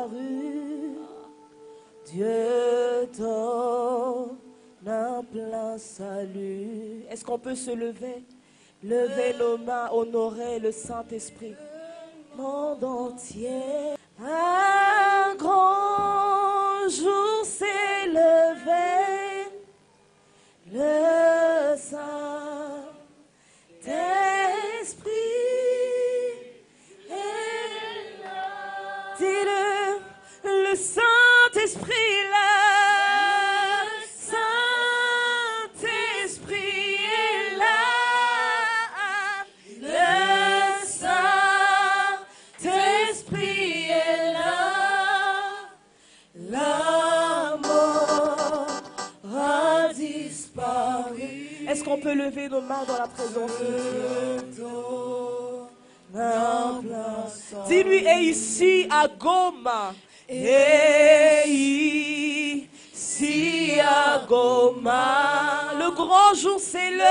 disparu. Dieu donne un plein salut. Est-ce qu'on peut se lever? Lever nos mains, honorer le Saint-Esprit. Monde entier. Un grand jour s'est levé. Le Saint-Esprit est là. Dis-le, le Saint-Esprit est là. Saint-Esprit est là. Le Saint-Esprit est là. La mort a disparu. Est-ce qu'on peut lever nos mains dans la présence de Dieu? Dis-lui, et ici à Goma, et ici à Goma, le grand jour s'est levé.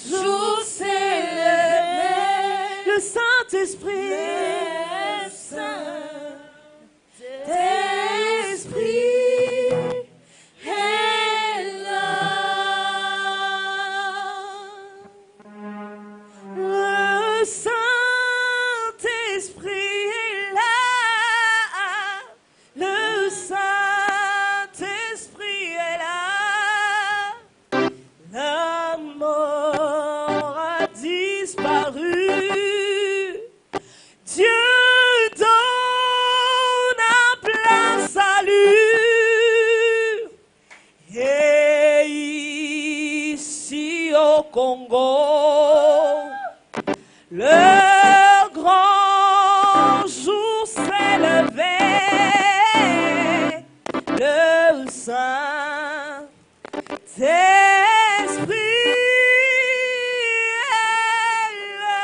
Le grand jour s'est levé. Le Saint-Esprit, le Saint-Esprit est là. Le Saint-Esprit est là. Le Saint-Esprit est là. La mort a disparu. Dieu donne un plein salut. Et ici au Congo, le grand jour s'est levé. Le Saint-Esprit est là.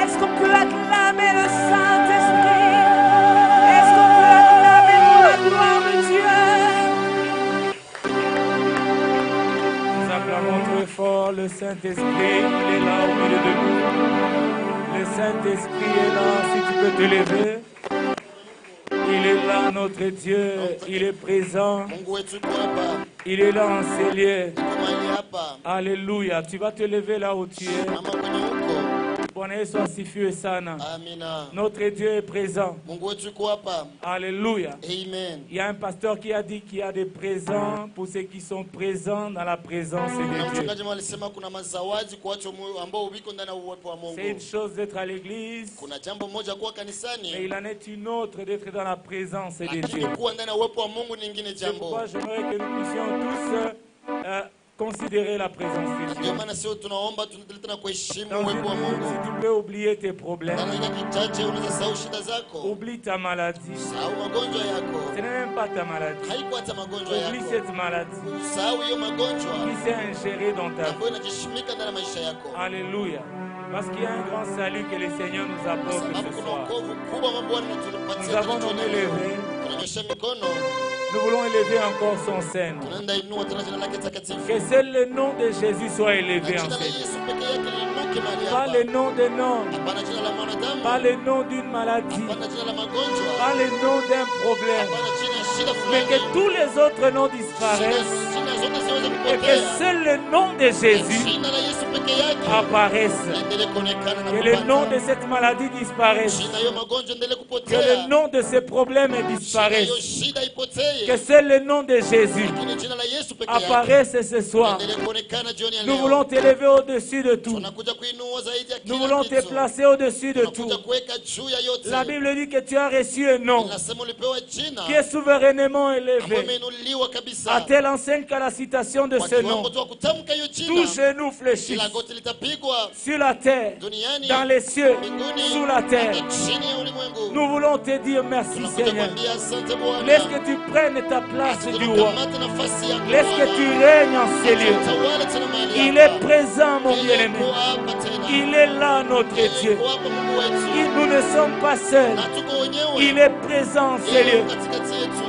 Est-ce qu'on peut acclamer le Saint-Esprit? Est-ce qu'on peut acclamer pour la gloire de Dieu? Nous acclamons très fort le Saint-Esprit, il est là au milieu de nous. Le Saint-Esprit est là, si tu peux te lever. Il est là, notre Dieu, il est présent. Il est là en ces lieux. Alléluia, tu vas te lever là où tu es. Bwana Yesu asifiwe sana. Amina. Notre Dieu est présent. Mungu wetu yuko hapa. Alléluia. Amen. Il y a un pasteur qui a dit qu'il y a des présents pour ceux qui sont présents dans la présence de Dieu. C'est une chose d'être à l'église, mais il en est une autre d'être dans la présence de Dieu. C'est pourquoi j'aimerais que nous puissions tous considérer la présence de Dieu. Si tu peux oublier tes problèmes, oublie ta maladie. Ce n'est même pas ta maladie. Oublie cette maladie qui s'est ingérée dans ta vie. Alléluia. Parce qu'il y a un grand salut que le Seigneur nous apporte ce soir. Nous avons nos mains levées. Nous voulons élever encore son sein. Que seul le nom de Jésus soit élevé en cette vie. Pas le nom d'un homme, pas le nom d'une maladie, pas le nom d'un problème, mais que tous les autres noms disparaissent et que seul le nom de Jésus apparaisse. Que le nom de cette maladie disparaisse. Que le nom de ces problèmes disparaisse. Que seul le nom de Jésus apparaisse ce soir. Nous voulons t'élever au-dessus de tout. Nous voulons te placer au-dessus de tout. La Bible dit que tu as reçu un nom qui est souverainement élevé. À telle enseigne qu'à la citation de ce nom, tout genou fléchit sur la terre, dans les cieux, sous la terre. Nous voulons te dire merci Seigneur. Laisse que tu prennes ta place du roi. Laisse que tu règnes en ces lieux. Il est présent mon bien-aimé. Il est là notre Dieu. Nous ne sommes pas seuls. Il est présent en ces lieux.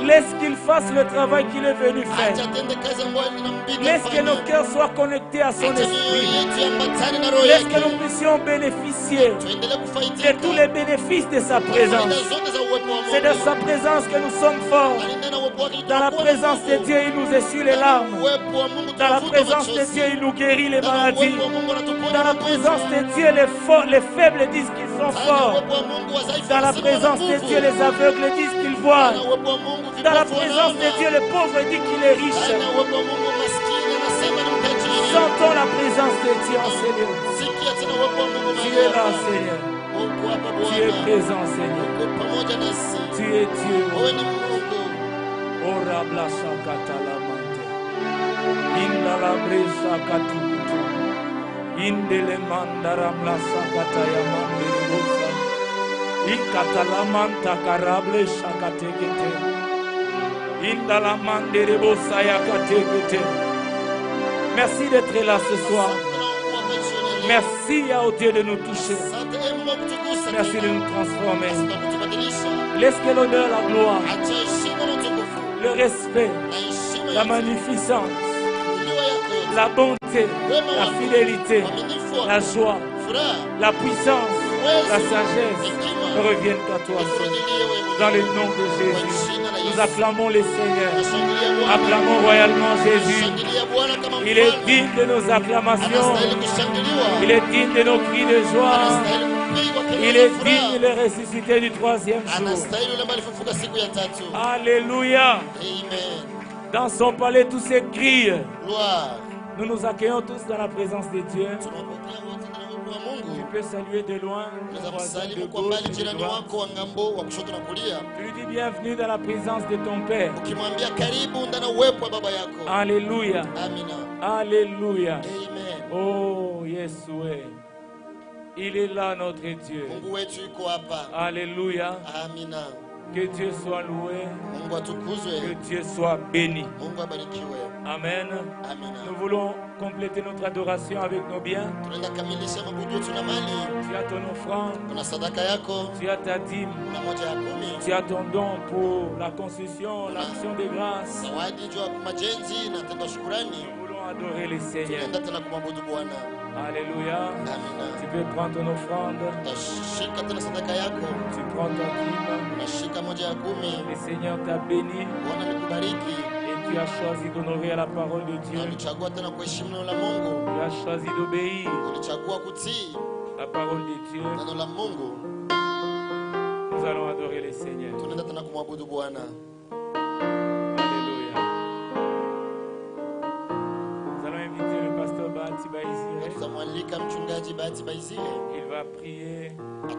Laisse qu'il fasse le travail qu'il est venu faire. Laisse que nos cœurs soient connectés à son esprit. Laisse que nous puissions bénéficier de tous les bénéfices de sa présence. C'est de sa présence que nous sommes forts. Dans la présence de Dieu, il nous essuie les larmes. Dans la présence de Dieu, il nous guérit les maladies. Dans la présence de Dieu, les faibles disent qu'ils sont forts. Dans la présence de Dieu, les aveugles disent qu'ils voient. Dans la présence de Dieu, le pauvre dit qu'il est riche. Sentons la présence de Dieu, Seigneur. Tu es là, Seigneur. Tu es présent, Seigneur. Tu es Dieu. Ora blasha katalamante. Indala bresha katukutu. Indele mandara blasa katayamande rosa. Ikatalamanta karable shakatekete. Indala mandere bosa yakatekete. Merci d'être là ce soir. Merci à Dieu de nous toucher. Merci de nous transformer. Laisse que l'honneur, la gloire, le respect, la magnificence, la bonté, la fidélité, la joie, la puissance, la sagesse ne reviennent qu'à toi, Seigneur. Dans le nom de Jésus, nous acclamons les Seigneurs. Acclamons royalement Jésus. Il est digne de nos acclamations. Il est digne de nos cris de joie. Il est digne de ressusciter du troisième jour. Alléluia. Dans son palais, tous ces cris. Nous nous accueillons tous dans la présence de Dieu. Tu peux saluer de loin. Tu lui dis bienvenue dans la présence de ton Père. Alléluia. Alléluia. Oh, Yeshua. Il est là, notre Dieu. Alléluia. Que Dieu soit loué. Que Dieu soit béni. Amen. Nous voulons compléter notre adoration avec nos biens. Tu as ton offrande. Tu as ta dîme. Tu as ton don pour la concession, l'action de grâce. Nous voulons adorer le Seigneur. Alléluia. Tu peux prendre ton offrande. Tu prends ta dîme. Le Seigneur t'a béni. Et tu as choisi d'honorer à la parole de Dieu. Tu as choisi d'obéir à la parole de Dieu. Nous allons adorer le Seigneur. Alléluia. Nous allons inviter le pasteur Bahati Baizire. Il va prier pour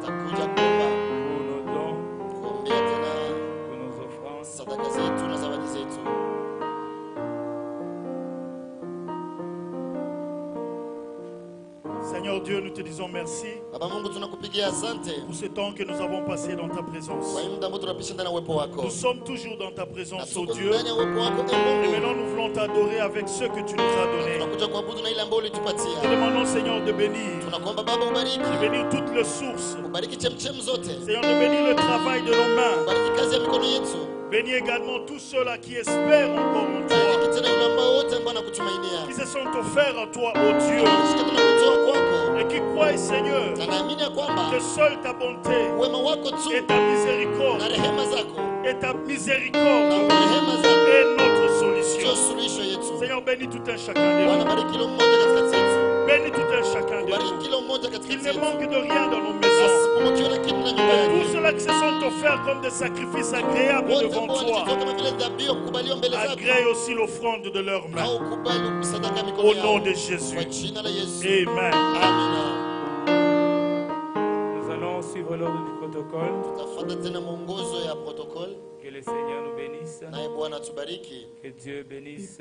nos dons, pour nos offrandes. Seigneur Dieu, nous te disons merci pour ce temps que nous avons passé dans ta présence. Nous sommes toujours dans ta présence, ô Dieu. Et maintenant, nous voulons t'adorer avec ce que tu nous as donné. Te demandons, Seigneur, de bénir toutes les sources. Seigneur, de bénir le travail de nos mains. Bénis également tous ceux-là qui espèrent encore en toi, qui se sont offerts à toi, ô Dieu, et qui croient, Seigneur, que seule ta bonté et ta miséricorde est notre solution. Seigneur, bénis tout un chacun de nous. Bénis tout un chacun de nous. Qu'il ne manque de rien dans nos maisons. Tous ceux-là qui se sont offerts comme des sacrifices agréables devant toi, agrée aussi l'offrande de leurs mains. Au nom de Jésus. Amen. Nous allons suivre l'ordre du protocole. Que le Seigneur nous bénisse. Que Dieu bénisse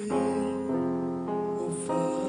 nos offrandes.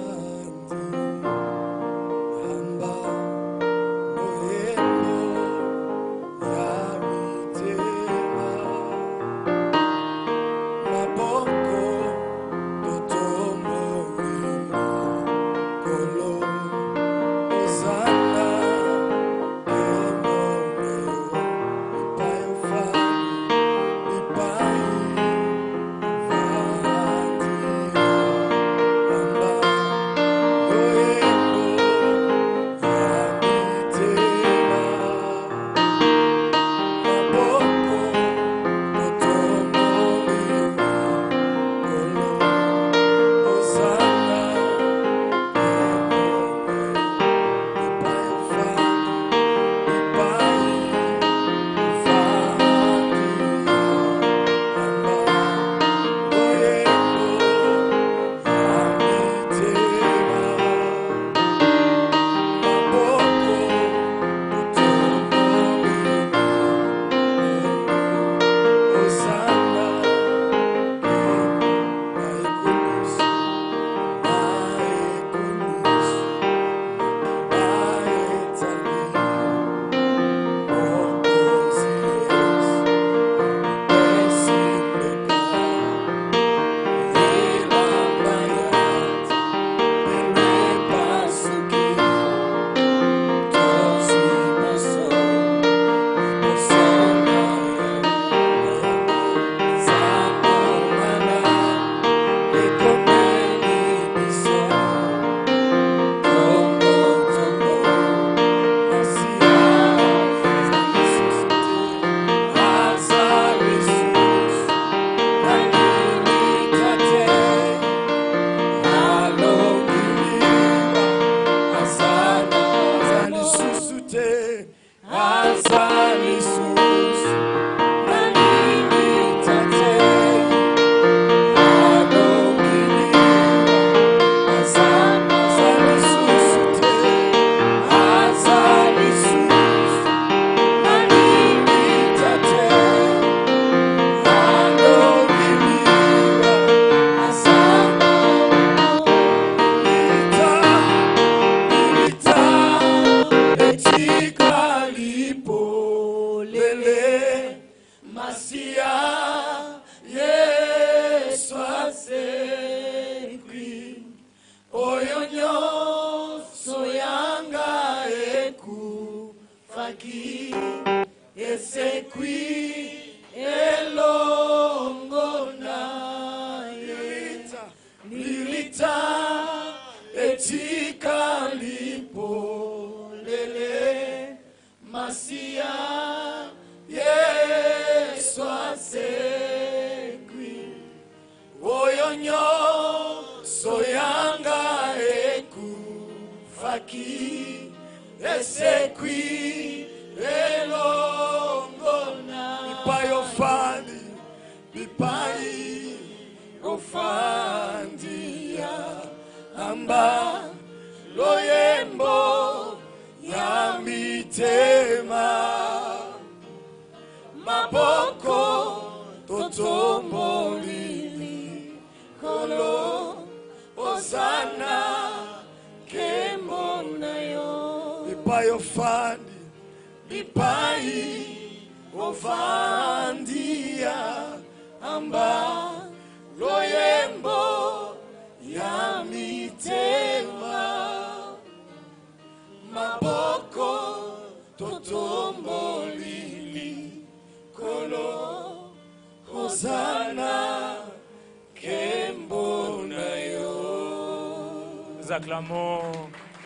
Nous acclamons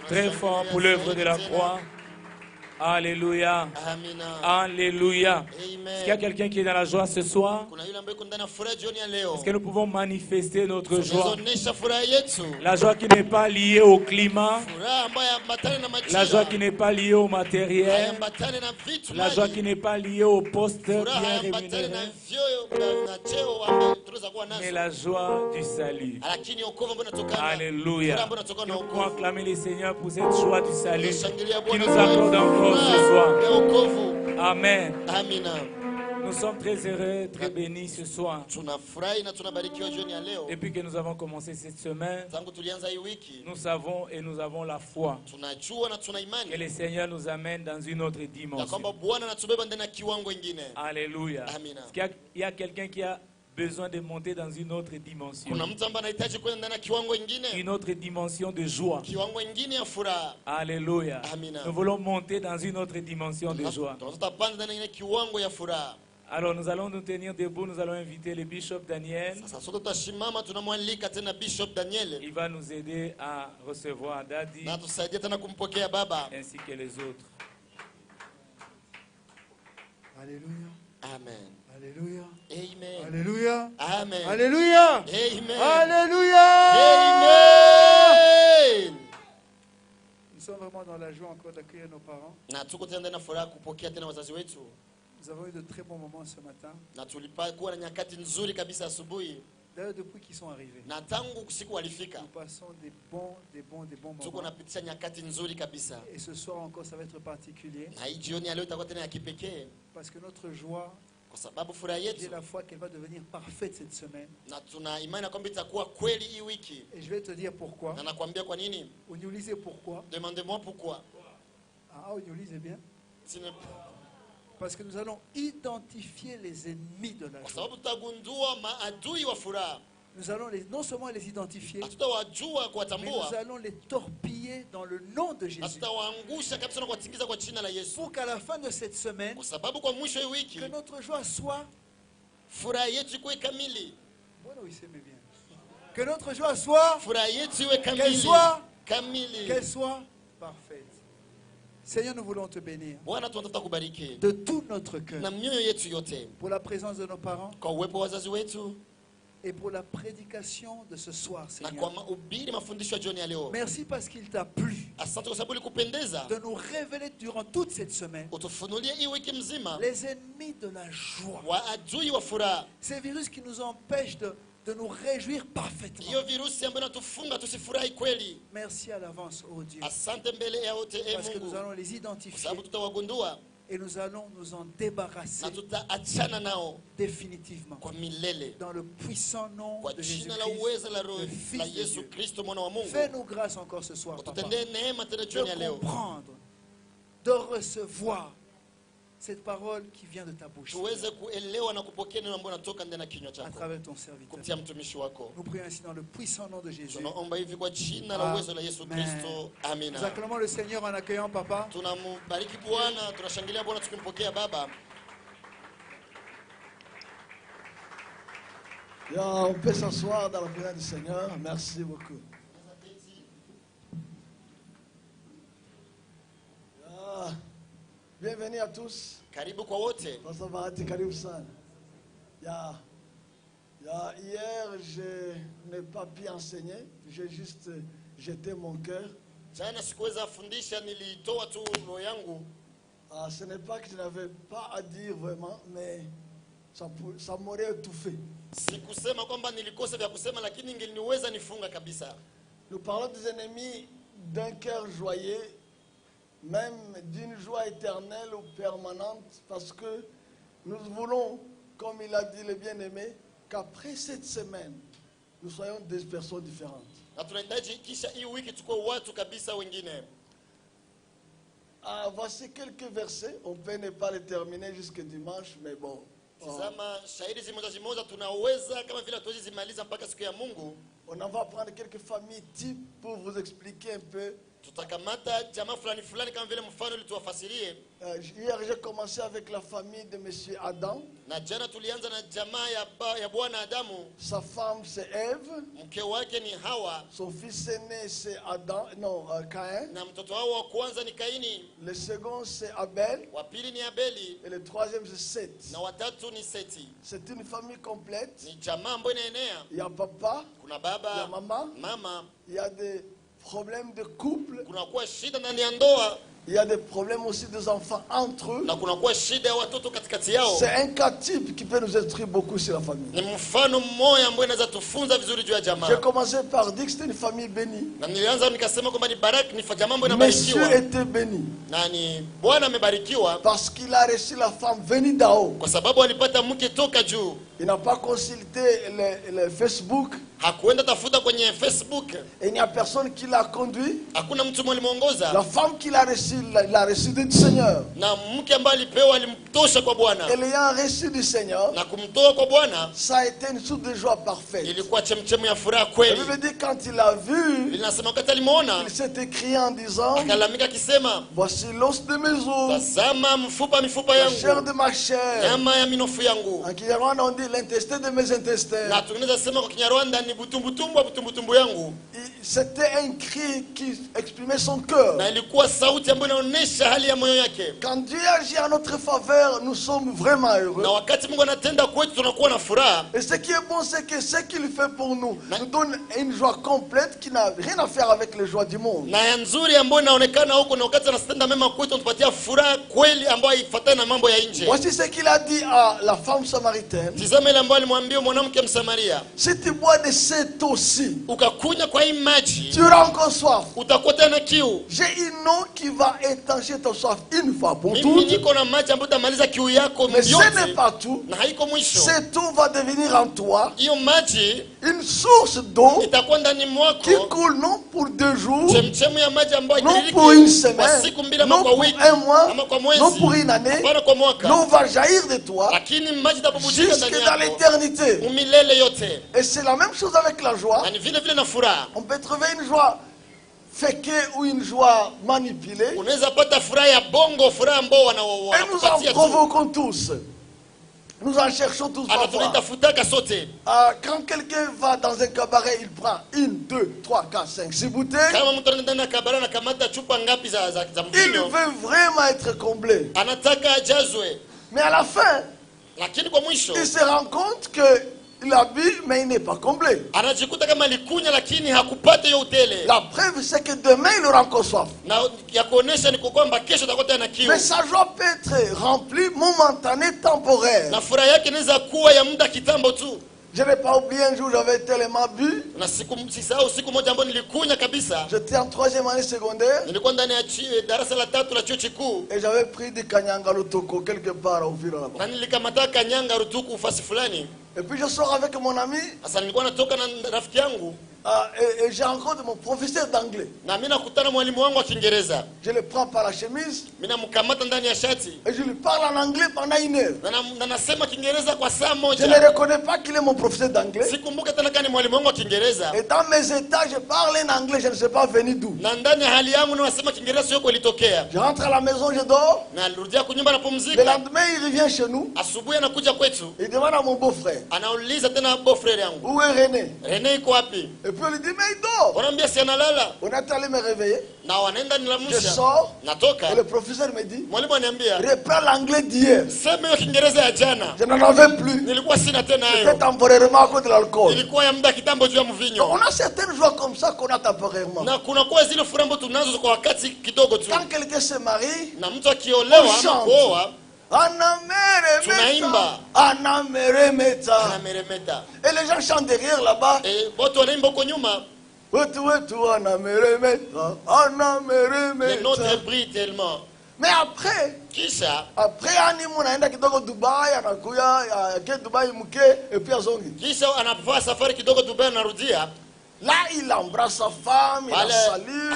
très fort pour l'œuvre de la croix. Alléluia. Alléluia. Est-ce qu'il y a quelqu'un qui est dans la joie ce soir? Est-ce que nous pouvons manifester notre joie? La joie qui n'est pas liée au climat. La joie qui n'est pas liée au matériel. La joie qui n'est pas liée au poste bien rémunéré. Mais la joie du salut. Alléluia. Nous pouvons acclamer les Seigneurs pour cette joie du salut qui nous accorde encore ce soir. Amen. Nous sommes très heureux, très bénis ce soir. Depuis que nous avons commencé cette semaine, nous savons et nous avons la foi que le Seigneur nous amène dans une autre dimension. Alléluia. Est-ce qu'il y a quelqu'un qui a besoin de monter dans une autre dimension? Une autre dimension de joie. Alléluia. Nous voulons monter dans une autre dimension de joie. Alors nous allons nous tenir debout, nous allons inviter le bishop Daniel. Il va nous aider à recevoir Daddy ainsi que les autres. Alléluia. Amen. Alléluia. Amen. Alléluia. Amen. Alléluia. Amen. Alléluia. Amen. Nous sommes vraiment dans la joie encore d'accueillir nos parents. Nous avons eu de très bons moments ce matin. D'ailleurs, depuis qu'ils sont arrivés, nous passons des bons moments. Et ce soir encore, ça va être particulier. Parce que notre joie, j'ai la foi qu'elle va devenir parfaite cette semaine. Et je vais te dire pourquoi. Vous nous lisez pourquoi. Demandez-moi pourquoi. Ah, vous nous lisez bien. Parce que nous allons identifier les ennemis de la joie. Nous allons non seulement les identifier, mais nous allons les torpiller dans le nom de Jésus. Pour qu'à la fin de cette semaine, que notre joie soit... Que notre joie soit... Qu'elle soit parfaite. Seigneur, nous voulons te bénir de tout notre cœur pour la présence de nos parents, et pour la prédication de ce soir, Seigneur. Merci parce qu'il t'a plu de nous révéler durant toute cette semaine les ennemis de la joie, ces virus qui nous empêchent de nous réjouir parfaitement. Merci à l'avance, oh Dieu, parce que nous allons les identifier et nous allons nous en débarrasser définitivement dans le puissant nom de Jésus-Christ, le Fils de Dieu. Fais-nous grâce encore ce soir, Papa, de comprendre, de recevoir cette parole qui vient de ta bouche, à travers ton serviteur. Nous prions ainsi dans le puissant nom de Jésus. Amen. Nous acclamons le Seigneur en accueillant Papa. On peut s'asseoir dans la présence du Seigneur. Merci beaucoup. Bienvenue à tous. Karibu kwa wote. Pastor Bahati, karibu sana. Hier, je n'ai pas pu enseigner. J'ai juste jeté mon cœur. Jana sikuweza fundisha, nilitoa tu roho yangu. Ce n'est pas que je n'avais pas à dire vraiment, mais ça m'aurait étouffé. Sikusema kwamba nilikosa vya kusema, lakini ningeniweza nifunga kabisa. Nous parlons des ennemis d'un cœur joyeux, même d'une joie éternelle ou permanente, parce que nous voulons, comme il a dit le bien-aimé, qu'après cette semaine, nous soyons des personnes différentes. Voici quelques versets, on peut ne pas les terminer jusqu'à dimanche, mais bon. On en va prendre quelques familles types pour vous expliquer un peu. Hier j'ai commencé avec la famille de monsieur Adam. Sa femme c'est Ève. Son fils aîné c'est Adam, non, Caïn. Le second c'est Abel. Et le troisième c'est Seth. C'est une famille complète. Il y a papa, il y a maman, il y a des problèmes de couple. Il y a des problèmes aussi des enfants entre eux. C'est un cas type qui peut nous instruire beaucoup sur la famille. J'ai commencé par dire que c'était une famille bénie. Monsieur était béni parce qu'il a reçu la femme venue d'en haut. Il n'a pas consulté le Facebook. Et il n'y a personne qui l'a conduit. La femme qu'il a reçue, l'a reçue du Seigneur. Et l'ayant reçu du Seigneur, ça a été une source de joie parfaite. La Bible dit quand il a vu, il s'est écrié en disant: voici l'os de mes os, la chair de ma chair. En Kinyarwanda on dit l'intestin de mes intestins. C'était un cri qui exprimait son cœur. Quand Dieu agit en notre faveur, nous sommes vraiment heureux. Et ce qui est bon, c'est que ce qu'il fait pour nous nous donne une joie complète qui n'a rien à faire avec les joies du monde. Voici ce qu'il a dit à la femme samaritaine: si tu bois de cette eau-ci, tu auras encore soif. J'ai une eau qui va étancher ta soif une fois pour toutes. Mais ce n'est pas tout. Cette eau va devenir en toi une source d'eau qui coule non pour 2 jours, non pour une semaine, non pour un mois, non pour une année. L'eau va jaillir de toi jusque dans l'éternité. Et c'est la même chose avec la joie. On peut trouver une joie féquée ou une joie manipulée. Et nous en provoquons tous. Nous en cherchons tous parfois. Quand quelqu'un va dans un cabaret, il prend 1, 2, 3, 4, 5, 6 bouteilles. Il veut vraiment être comblé. Mais à la fin, il se rend compte que Il a bu, mais il n'est pas comblé. La preuve, c'est que demain, il aura encore soif. Mais sa joie peut être remplie, momentanée, temporaire. Je n'ai pas oublié un jour, j'avais tellement bu. J'étais en 3e année secondaire. Et j'avais pris du Kanyanga Lutoko quelque part au Vira là-bas. Et puis je sors avec mon ami. Et j'ai rencontré mon professeur d'anglais. Je le prends par la chemise. Et je lui parle en anglais pendant 1 heure. Je ne reconnais pas qu'il est mon professeur d'anglais. Et dans mes états, je parle en anglais, je ne sais pas venir d'où. Je rentre à la maison, je dors. Le lendemain, il revient chez nous. Il demande à mon beau-frère. Où est René? Et puis on lui dit, mais il dort. On est allé me réveiller. Je sors. Et le professeur me dit, reprends l'anglais d'hier. Je n'en avais plus. C'était temporairement à cause de l'alcool. On a certaines joies comme ça qu'on a temporairement. Quand quelqu'un se marie, on chante. Et les gens chantent derrière là-bas. Les notes brillent tellement. Mais après, Dubaï, là, il embrasse sa femme, il la salue,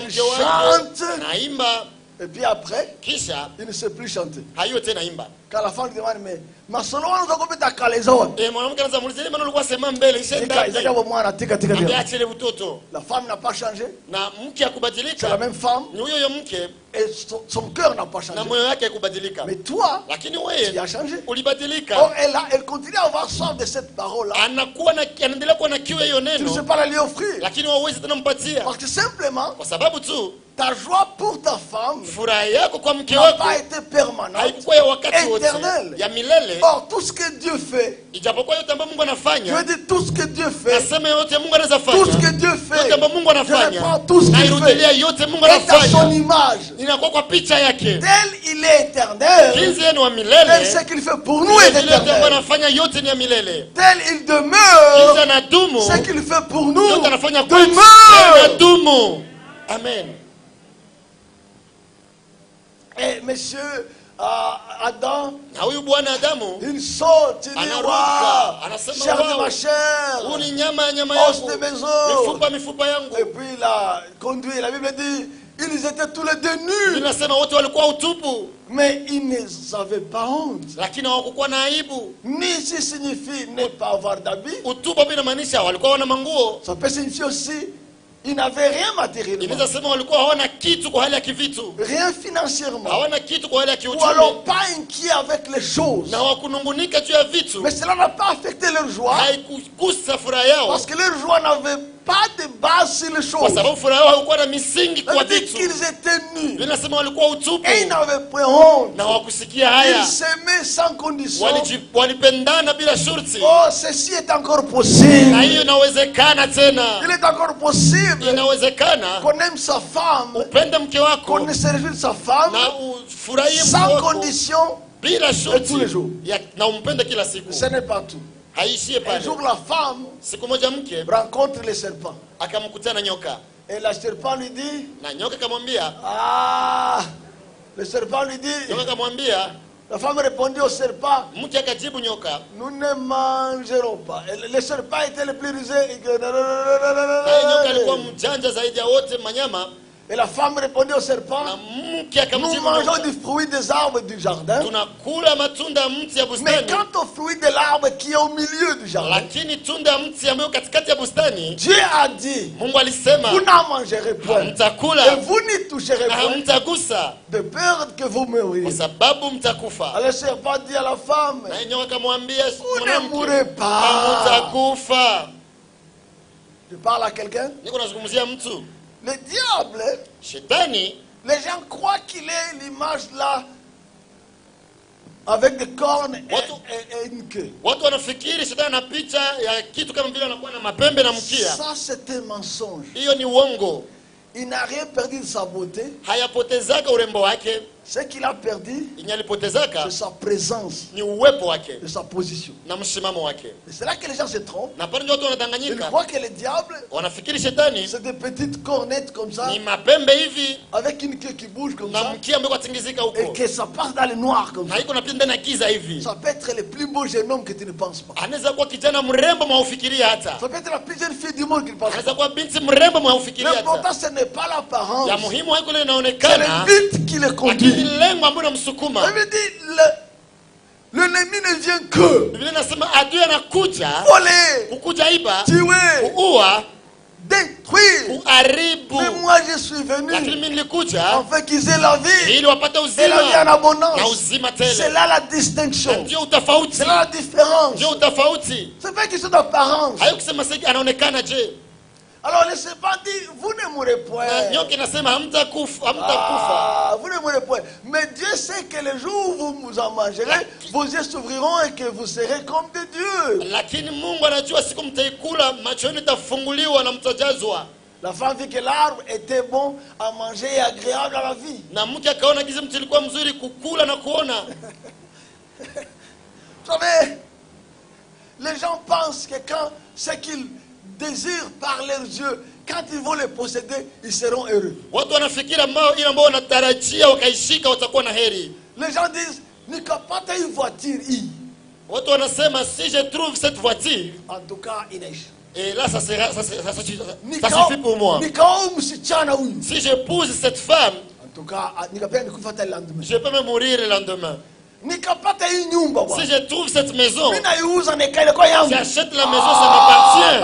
il chante. Et puis après, il ne sait plus chanter. Quand la femme lui demande, mais ma solo, nous avons fait la femme n'a pas changé. C'est la même femme. Et son cœur n'a pas changé. Mais toi, tu as changé. Oh, elle continue à avoir soif de cette parole-là. Tu ne sais pas la lui offrir. Parce que simplement, ta joie pour ta femme n'a pas été permanente, éternelle. Or, tout ce que Dieu fait, je veux dire tout ce que Dieu fait, tout ce que Dieu fait, je reprends tout ce qu'il fait, est à son image. Tel il est éternel, tel ce qu'il fait pour nous est éternel. Tel il demeure, ce qu'il fait pour nous demeure. Amen. Et monsieur Adam, il saute, il dit waouh, chair de ma chair, os de mes os. Et puis il a conduit, la Bible dit, ils étaient tous les deux nus. Mais ils n'avaient pas honte. Nisi signifie ne pas avoir d'habit. Ça peut signifier aussi ils n'avaient rien matériellement. Rien financièrement. Ou alors pas inquiet avec les choses. Mais cela n'a pas affecté leur joie. Parce que leur joie n'avait pas de base sur les choses. C'est-à-dire qu'ils étaient nus. Et ils n'avaient pas honte. Ils s'aimaient sans condition. Oh, ceci est encore possible. Il est encore possible qu'on aime sa femme, qu'on ne se réjouisse de sa femme sans condition et tous les jours. Ce n'est pas tout. Un jour la femme rencontre le serpent. Et la serpent lui dit, le serpent lui dit, la femme répondit au serpent, nous ne mangerons pas. Et le serpent était le plus rusé. Et la femme répondit au serpent, nous mangeons du fruit des arbres du jardin. Mais quant au fruit de l'arbre qui est au milieu du jardin, Dieu a dit, vous n'en mangerez point. Et vous n'y toucherez point. De peur que vous meuriez. Alors le serpent dit à la femme, vous ne mourrez pas. Je parle à quelqu'un. Le diable, les gens croient qu'il est l'image là avec des cornes et une queue. Ça, c'est un mensonge. Il n'a rien perdu de sa beauté. Ce qu'il a perdu, c'est sa présence, de sa position. C'est là que les gens se trompent. Ils croient que le diable, c'est des petites cornettes comme ça, avec une queue qui bouge comme ça, et que ça passe dans le noir comme ça. Ça peut être le plus beau jeune homme que tu ne penses pas. Ça peut être la plus jeune fille du monde qui ne pense pas. L'important, ce n'est pas l'apparence, c'est le but qui le conduit. Il me dit, l'ennemi ne vient que voler, tuer, détruire. Mais moi je suis venu afin qu'ils aient la vie et la vie en abondance. C'est là la distinction. C'est là la différence. C'est pas une question d'apparence. Alors ne s'est pas dit, vous ne mourrez point. Vous ne mourrez point. Mais Dieu sait que le jour où vous en mangerez, vos yeux s'ouvriront et que vous serez comme des dieux. La femme vit que l'arbre était bon à manger et agréable à la vie. Vous savez, les gens pensent que quand ce qu'ils désirent par leurs yeux, quand ils vont les posséder, ils seront heureux. Les gens disent, nikapata une voiture hii. Si je trouve cette voiture, en tout cas, et là ça suffit pour moi. Si j'épouse cette femme, en tout cas, je peux me mourir le lendemain. Si je trouve cette maison, j'achète la maison, ça m'appartient.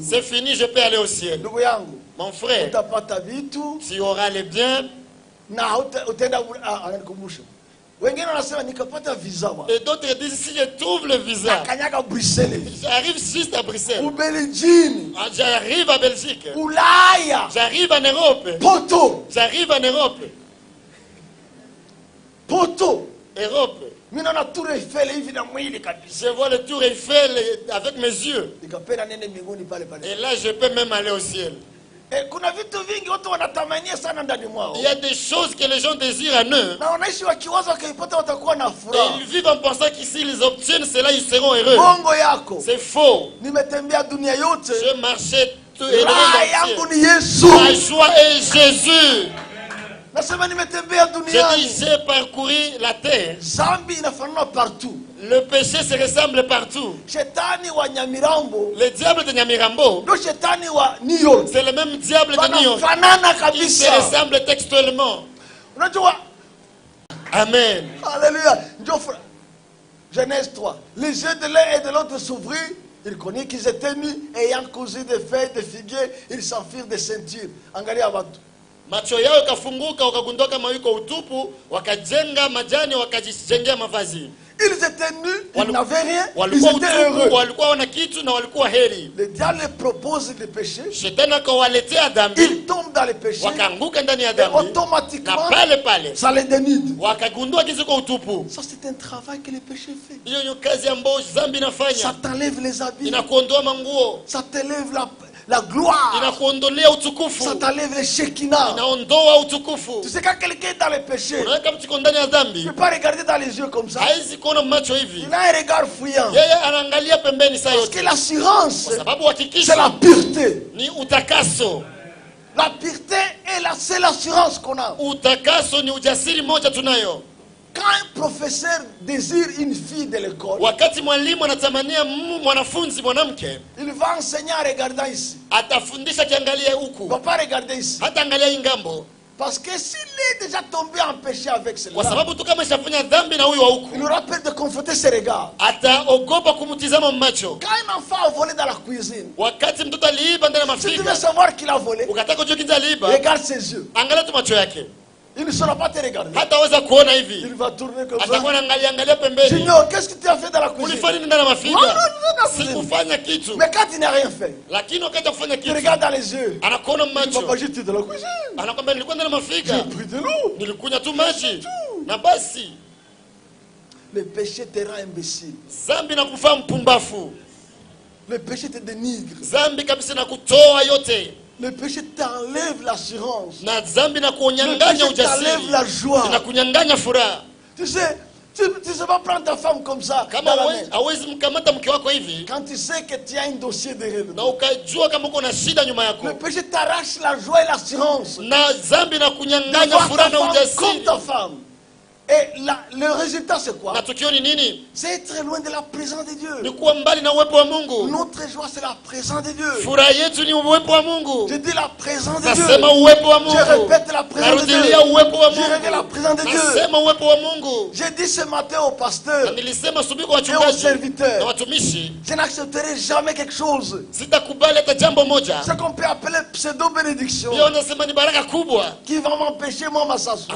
C'est fini, je peux aller au ciel. Mon frère, tu auras les biens. Et d'autres disent, si je trouve le visa, j'arrive juste à Bruxelles, j'arrive à Belgique, j'arrive en Europe, j'arrive en Europe. Europe. Je vois le tour Eiffel avec mes yeux. Et là, je peux même aller au ciel. Il y a des choses que les gens désirent en eux. Et ils vivent en pensant qu'ici ils obtiennent cela, ils seront heureux. C'est faux. Je marchais tout et ma joie est Jésus. J'ai parcouru la terre. Le péché se ressemble partout. Le diable de Nyamirambo, c'est le même diable de New York. Il se ressemble textuellement. Amen. Alléluia. Genèse 3. Les yeux de l'un et de l'autre s'ouvrirent. Ils connurent qu'ils étaient nus, ayant cousu des feuilles de figuier, ils s'enfirent des ceintures. Angalia Abatu. Macho yao yakafunguka, wakagundua kama yuko utupu, wakajenga majani, wakajijengea mavazi. Ils étaient nus, ils n'avaient rien, ils étaient heureux. Le diable propose le péché, ils tombent dans le péché, et automatiquement, ça les dénide. Ça c'est un travail que le péché fait. Ça t'enlève les habits, ça t'élève la gloire, ça t'enlève les shekinah. Tu sais quand quelqu'un est dans le péché, tu ne peux pas regarder dans les yeux comme ça. Il a un regard fouillant. Parce que l'assurance, c'est la pureté. La pureté c'est l'assurance qu'on a. Quand un professeur désire une fille de l'école, il va enseigner en regardant ici. Il ne va pas regarder ici. Parce que s'il est déjà tombé en péché avec cela, il aura peur de confronter ses regards. Quand un enfant a volé dans la cuisine, si tu veux savoir qu'il a volé, regarde ses yeux. Il ne saura pas te regarder. Il va tourner comme ça. Junior, qu'est-ce que tu as fait dans la cuisine? Mais quand il n'a rien fait, tu regardes dans les yeux. Il ne va pas jeter dans la cuisine. J'ai pris de l'eau. Le péché te rend imbécile. Zambi na kufa mpumbafu. Le péché te dénigre. Zambi kabisa na kutoa yote. Le péché t'enlève l'assurance. Na zambi na kunyanganya ujasiri. Le péché t'enlève la joie. Na kunyanganya furaha. Tu sais, tu ne sais pas prendre ta femme comme ça. Kama hawezi mkamata mke wako hivi. Quand tu sais que tu as un dossier derrière toi. Na ukajua kama uko na shida nyuma yako. Le péché t'arrache la joie et l'assurance. Na zambi na kunyanganya furaha na ujasiri. Comme ta femme. Et le résultat c'est quoi? C'est être loin de la présence de Dieu. Notre joie c'est la présence de Dieu. Je dis la présence de Dieu. Je répète la présence de Dieu. Je révèle la présence de Dieu. J'ai dit ce matin au pasteur et aux serviteurs, je n'accepterai jamais quelque chose. Ce qu'on peut appeler pseudo-bénédiction qui va m'empêcher moi Massasu.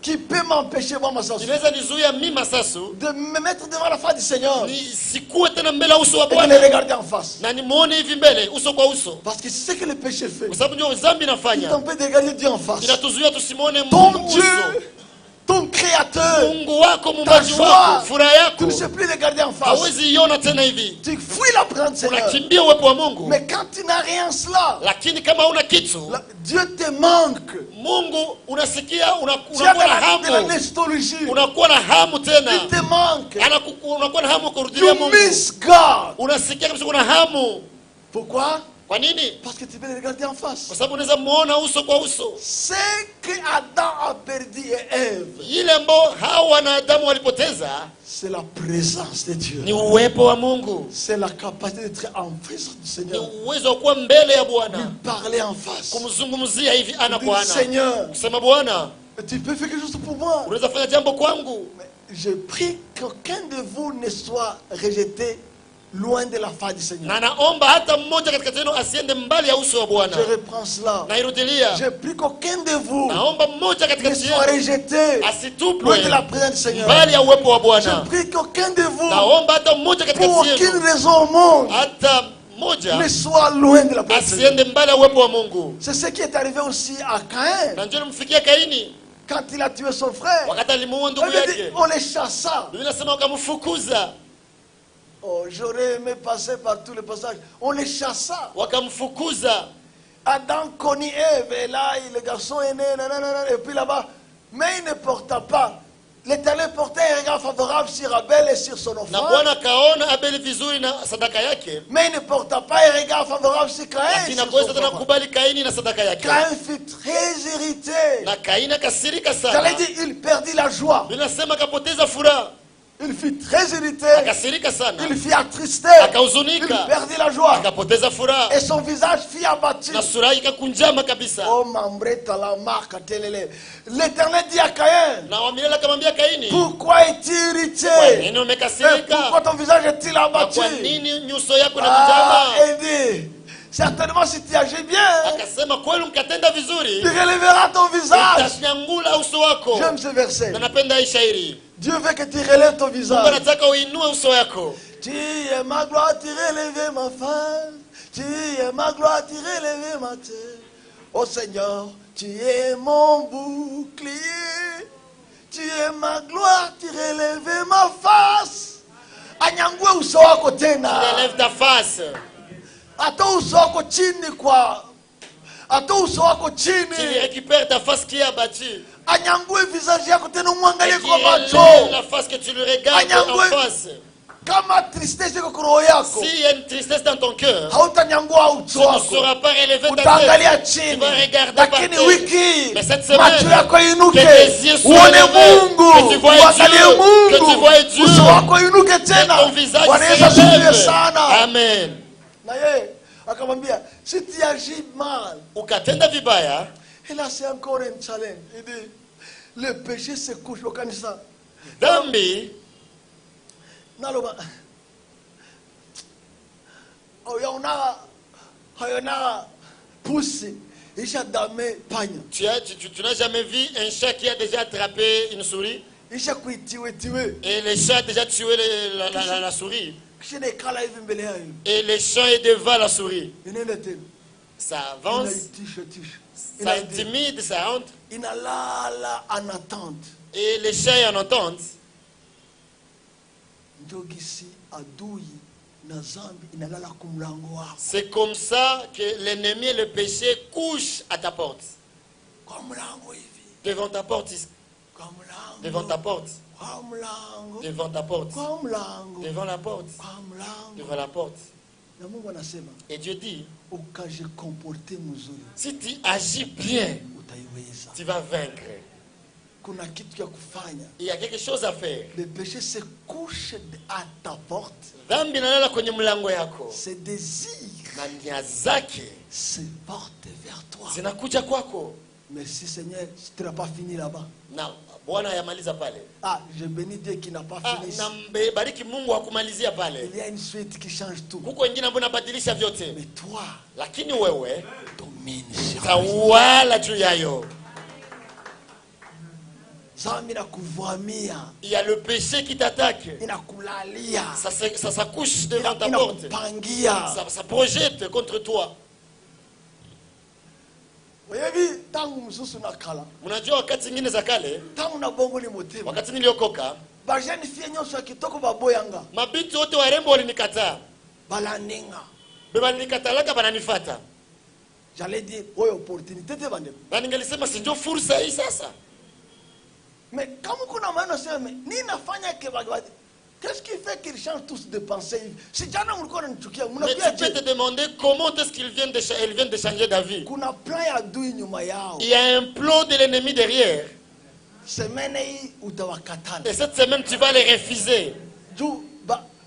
Qui peut m'empêcher moi Massasu de me mettre devant la face du Seigneur et de les regarder en face. Parce que c'est ce que le péché fait. Il t'empêche de regarder Dieu en face. Ton Dieu, ton créateur, ta joie, tu ne sais plus regarder en face. Tu fuis la présence du Seigneur. Mais quand tu n'as rien cela, Dieu te manque. Tu as de la nostalgie. Il te manque. You miss God. Pourquoi? Parce que tu peux le regarder en face. Ce que Adam a perdu et Ève, c'est la présence de Dieu. C'est la capacité d'être en présence du Seigneur. Lui parler en face. Dire, Seigneur, tu peux faire quelque chose pour moi. Mais je prie qu'aucun de vous ne soit rejeté loin de la face du Seigneur. Je reprends cela. Je prie qu'aucun de vous ne soit rejeté loin de la présence du Seigneur. Je prie qu'aucun de vous, pour aucune raison au monde, ne soit loin de la présence du Seigneur. C'est ce qui est arrivé aussi à Caïn. Quand il a tué son frère, on les chassa. Oh, j'aurais aimé passer par tous les passages. On les chassa. Adam connut Ève, et là, le garçon est né, et puis là-bas, mais il ne porta pas. L'Éternel portait un regard favorable sur Abel et sur son offrande. Mais il ne porta pas un regard favorable sur Caïn. Caïn fut très irrité. J'allais dire, il perdit la joie. Il fut très irrité. Il fut attristé. Il perdit la joie. Et son visage fut abattu. Oh, l'Éternel dit à Caïn, pourquoi es-tu irrité? Pourquoi ton visage est-il abattu? Il dit, certainement si tu agis bien, tu relèveras ton visage. J'aime ce verset. Dieu veut que tu relèves ton visage. Tu es ma gloire, tu relèves ma face. Tu es ma gloire, tu relèves ma tête. Oh Seigneur, tu es mon bouclier. Tu es ma gloire, tu relèves ma face. Anyangwe uso wako tena. Relève ta face. Ato uso wako chini kwa. Ato uso wako chini. Tu récupères ta face qui est abattue. Anyangwe visage yako tena umwangalie kwa macho. La face que tu le regardes en face. Kama tristesse iko kwa roho yako. S'il y a une tristesse dans ton cœur, hautanyangua uso wako. Tu ne sauras pas relever ta tête. Tu vas regarder par terre. Mais cette semaine, macho yako inuke. Que tes yeux soient levés. Que tu vois Dieu. Que tu vois Dieu. Uso wako inuke tena. Que ton visage se lève. Amen. Na yeye akamwambia, si tu agis mal, ukatenda vibaya. Et là c'est encore un challenge. Il dit, le péché se couche au kanisa. Dhambi naloba hayona pousse isha dame panya. Tu n'as jamais vu un chat qui a déjà attrapé une souris? Isha kuitiwe. Et le chat a déjà tué la souris. Et le chat est devant la souris. Ça avance. Ça intimide, ça rentre. Il a là en attente. Et le chat est en attente. C'est comme ça que l'ennemi et le péché couchent à ta porte. Devant ta porte. Devant ta porte. Devant ta porte. Devant la porte. Devant la porte. Et Dieu dit, si tu agis bien, tu vas vaincre. Il y a quelque chose à faire. Le péché se couche à ta porte. Ses désirs se portent vers toi. Merci Seigneur, tu n'as pas fini là-bas. Ah, je bénis Dieu qui n'a pas fini. Il y a une suite qui change tout. Mais toi, domine sur lui. Il y a le péché qui t'attaque. Ça s'accouche devant ta porte. Ça projette contre toi. Unajua wakati zingine za kale, wakati niliokoka, mabinti wote warembo walinikataa. Balinikatalaka bananifata. J'allais dire, oyo opportunité te bande. Na ningelisema si ndio fursa hii sasa. Mais kama kuna maana sema nini nafanya qu'est-ce qui fait qu'ils changent tous de pensée? Si jana ulikuwa unanichukia, mais tu peux te demander comment est-ce qu'ils viennent de changer d'avis. Kuna plan ya adui nyuma yao. Il y a un plan de l'ennemi derrière. Semaine hii utawakatana. Et cette semaine tu vas les refuser.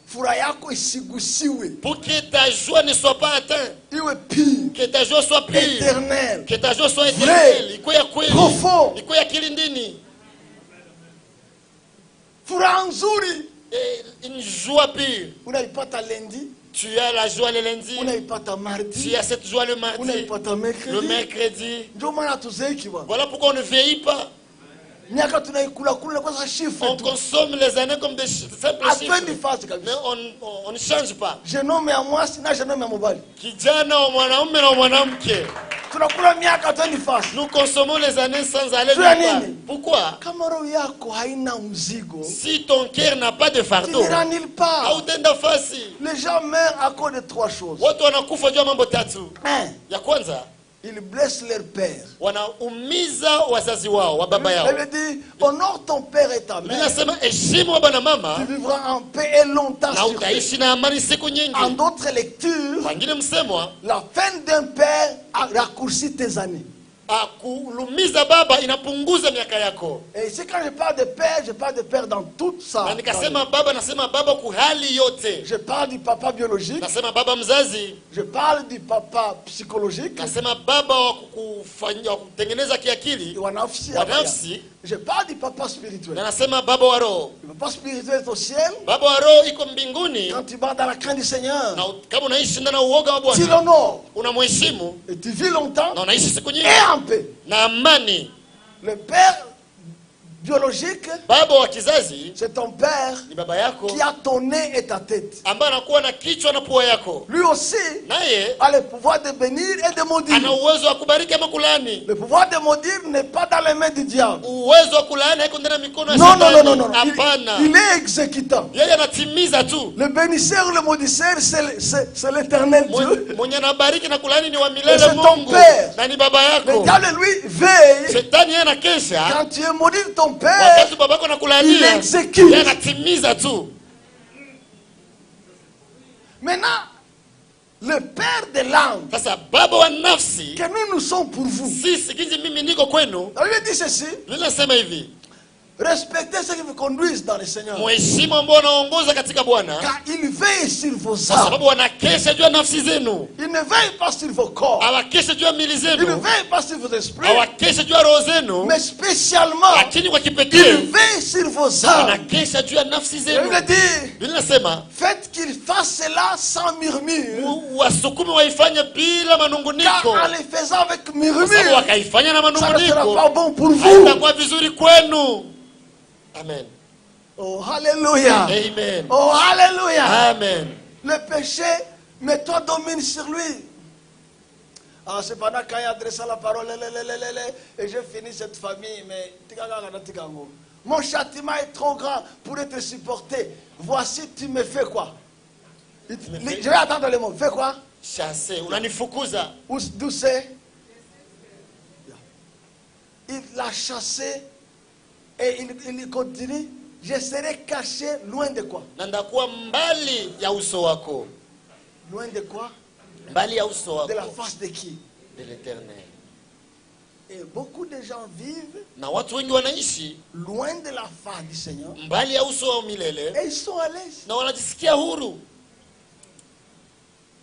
Furaha yako isigusiwe. Pour que ta joie ne soit pas atteinte. Iwe pire. Que ta joie soit pire. Éternelle. Que ta joie soit éternelle. Iko ya kweli. Profond. Iko ya kilindini. Furaha nzuri. Une joie pure. Unaipata lundi. Tu as la joie le lundi. Unaipata mardi. Tu as cette joie le mardi. Unaipata mercredi. Le mercredi. Ndio maana tuzeiki bwana. Voilà pourquoi on ne vieillit pas. On consomme les années comme des simples chiffres. Mais on ne change pas. Kijana wa mwanaume na mwanamke. Nous consommons les années sans aller nulle part. Pourquoi? Si ton cœur n'a pas de fardeau, les gens meurent à cause de trois choses. Ya kwanza, ils blessent leur père. Wanaumiza wazazi wao wa baba yao. Elle dit, honore ton père et ta mère. Ninasema heshimu baba na mama. Tu vivras en paix et longtemps sur terre. En d'autres lectures, la fin d'un père raccourcit tes années. Kulumiza baba inapunguza miaka yako. Et c'est quand je parle de père dans toute ça. Na nikasema baba, nasema baba kuhali yote. Je parle du papa biologique. Nasema baba mzazi. Je parle du papa psychologique. Nasema baba wa kutengeneza kiakili. Wa nafsi. Je parle du papa spirituel. Na nasema baba wa roho. Le papa spirituel est au ciel. Baba wa roho iko mbinguni. Quand tu vas dans la crainte du Seigneur. Na kama unaishi ndani ya uoga wa Bwana. Tu l'honores. Unamheshimu. Et tu vis longtemps. Na unaishi siku nyingi. En paix. Na amani. Le père biologique, baba wa kizazi, c'est ton père ni baba yako, qui a ton nez et ta tête. Ambaye anakuwa na kichwa na pua yako. Lui aussi naye a le pouvoir de bénir et de maudire. Ana uwezo wa kubariki ama kulaani. Le pouvoir de maudire n'est pas dans les mains du diable. Uwezo wa kulaani haiko ndani ya mikono ya shetani. Non. Hapana. Il est exécutant. Yeye anatimiza tu. Le bénisseur ou le maudisseur c'est l'Éternel Dieu. Mwenye anabariki na kulaani ni wa milele Mungu. Na ni baba yako. Le diable lui veille. Shetani yeye anakesha. Quand tu es maudit ton père, il exécute. Maintenant, le père de l'âme que nous sommes pour vous, on lui dit ceci: respectez ceux qui vous conduisent dans le Seigneur. Car il veille sur vos âmes. Il ne veille pas sur vos corps. Il ne veille pas sur vos esprits. Mais spécialement, il veille sur vos âmes. Il veut dire, faites qu'il fasse cela sans murmure. Car en le faisant avec murmure, ça ne sera pas bon pour vous. Amen. Oh, alléluia. Amen. Oh, alléluia. Amen. Le péché, mais toi domine sur lui. Cependant, quand il adressa la parole, et j'ai fini cette famille, mais mon châtiment est trop grand pour être supporté. Voici, tu me fais quoi? Je vais attendre le mot. Fais quoi? Chasser. Unanifukuza. D'où c'est? Il l'a chassé et il continue. Je serai caché loin de quoi? Nandakuwa mbali ya uso wako. Loin de quoi? Mbali ya uso wako. De la face de qui? De l'Éternel. Et beaucoup de gens vivent na watu wengi wanaishi loin de la face du Seigneur. Mbali ya uso wa milele. Et ils sont à l'aise. Na wanajisikia huru.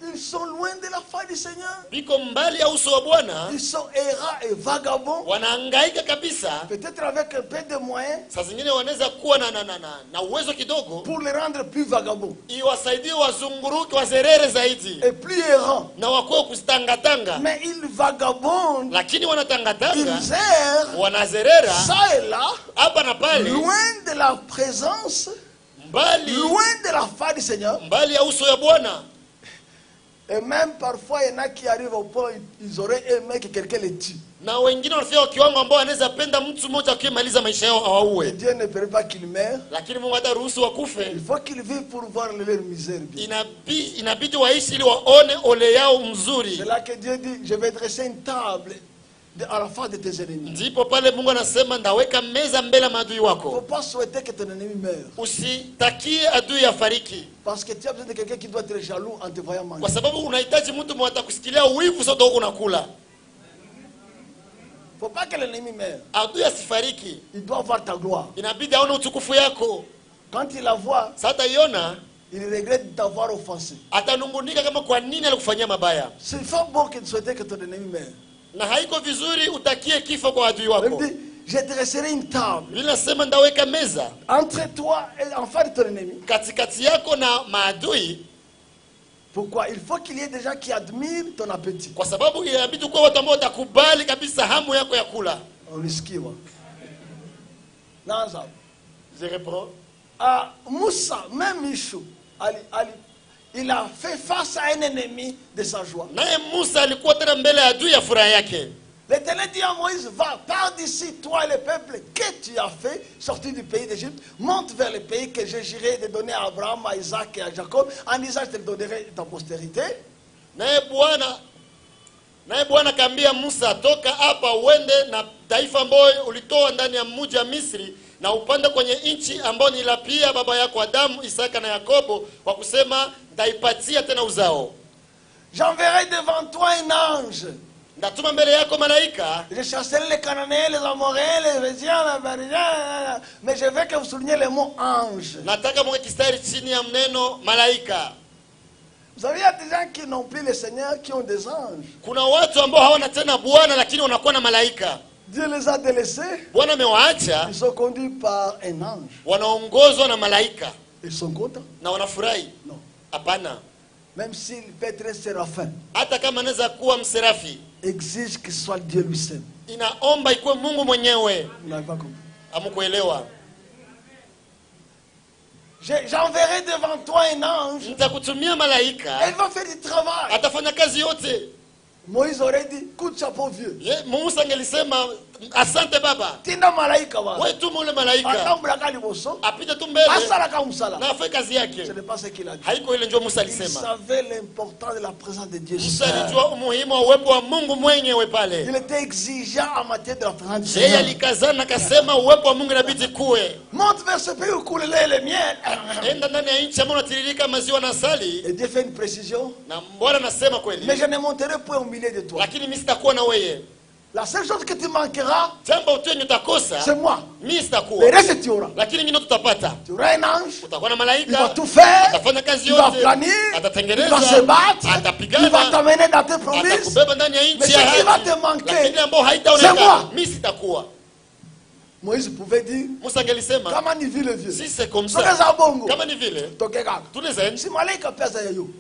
Ils sont loin de la face du Seigneur. Biko mbali ya uso wa Bwana. Ils sont errants et vagabonds. Wanahangaika kabisa. Peut-être avec un peu de moyens. Saa zingine wanaweza kuwa na uwezo kidogo. Pour les rendre plus vagabonds. Iwasaidie wazunguruki wazerere zaidi. Et plus errants. Na wakuwe kustangatanga. Mais ils vagabondent. Lakini wanatangatanga. Ils errent. Wanazerera. Ça et là. Hapa na pale. Loin de la présence. Mbali. Loin de la face du Seigneur. Mbali ya uso ya Bwana. Et même parfois, il y en a qui arrivent au point, ils auraient aimé que quelqu'un les tue. Na wengine wanafika kiwango ambao anaweza penda mtu mmoja akimaliza maisha yao awaue. Dieu ne permet pas qu'il meure. Lakini Mungu hataruhusu wakufe. Il faut qu'ils vivent pour voir leur misère. Inabidi waishi ili waone ole yao mzuri. C'est là que Dieu dit, je vais dresser une table à la face de tes ennemis. Ndipo pale Mungu anasema ndaweka meza mbele ya maadui wako. Il ne faut pas souhaiter que ton ennemi meure. Usitakie adui afariki. Parce que tu as besoin de quelqu'un qui doit être jaloux en te voyant manger. Kwa sababu unahitaji mtu mwenye atakusikilia wivu sote huko unakula. Il ne faut pas que l'ennemi meure. Adui asifariki. Il doit voir ta gloire. Inabidi aone utukufu yako. Quand il la voit, sasa iona, il regrette d'avoir offensé. Atanungunika kama kwa nini alikufanyia mabaya. C'est fort bon que tu souhaites que ton ennemi meure. Na haiko vizuri utakie kifo kwa adui wako. Je dresserai une table. Ninasema ndaweka meza entre toi et en face de ton ennemi. Katikati yako na maadui. Pourquoi? Il faut qu'il y ait des gens qui admirent ton appétit. Kwa sababu inabidi kwa watu ambao watakubali kabisa hamu yako ya kula. Unisikiwa? Naanza. Je reprends. Moussa, même Michou, il a fait face à un ennemi de sa joie. Naye Musa alikuwa tena mbele ya adui ya furaha yake. L'Éternel dit à Moïse, va, pars d'ici, toi et le peuple que tu as fait sortir du pays d'Égypte, monte vers le pays que je jurerai de donner à Abraham, à Isaac et à Jacob. En Isaac, je te donnerai ta postérité. Naye Bwana kaambia Musa, toka hapa uende na taifa ambayo ulitoa ndani ya mji wa Misri na upande kwenye nchi ambayo nilapia baba yako Adamu, Isaka na Yakobo, kwa kusema nitaipatia tena uzao. J'enverrai devant toi un ange. Ndatuma mbele yako malaika. Je chasserai les Cananéens, les Amoréens, les Véziens, les Bariens. Mais je veux que vous souligniez le mot ange. Nataka mweke kistari chini ya mneno malaika. Vous savez, il y a des gens qui n'ont plus le Seigneur, qui ont des anges. Kuna watu ambao hawana tena Bwana lakini wanakuwa na malaika. Dieu les a délaissés. Bwana amewaacha. Ils sont conduits par un ange. Wanaongozwa na malaika. Ils sont contents. Na wanafurahi. Non. Hapana. Même s'il peut être un séraphin. Hata kama anaweza kuwa mserafi. Exige que ce soit Dieu lui-même. Inaomba ikuwe Mungu mwenyewe. Vous n'avez pas compris. Amukuelewa. J'enverrai devant toi un ange. Nitakutumia malaika. Elle va faire du travail. Atafanya kazi yote. Moïse aurait dit, coup de chapeau vieux. Musa angelisema asante baba. Tinda malaika wa. Wewe tu mule malaika. Atambulaka liboso. Apite tu mbele. Asalaka msala. Na afanye kazi yake. Ce n'est pas ce qu'il a dit. Haiko ile ndio Musa alisema. Il savait l'importance de la présence de Dieu. Musa alijua umuhimu wa uwepo wa Mungu mwenyewe pale. Il était exigeant en matière de la présence de Dieu. Yeye alikazana akasema uwepo wa Mungu inabidi kuwe. Monte vers ce pays où coule le lait et le miel. Enda ndani ya nchi ambayo inatiririka maziwa na asali. Et Dieu fait une précision. Na Bwana anasema kweli. Mais je ne monterai point au milieu de toi. Lakini mimi sitakuwa na wewe. La seule chose que tu manqueras, c'est moi. Le reste tu auras. Tu auras un ange. Il va tout faire. Il va planir. Il va se battre. Il va t'amener dans tes promesses. Mais ce qui va te manquer, c'est moi. Moïse pouvait dire, comment il vit le vieux? Si c'est comme ça, comment il vit tous les anges,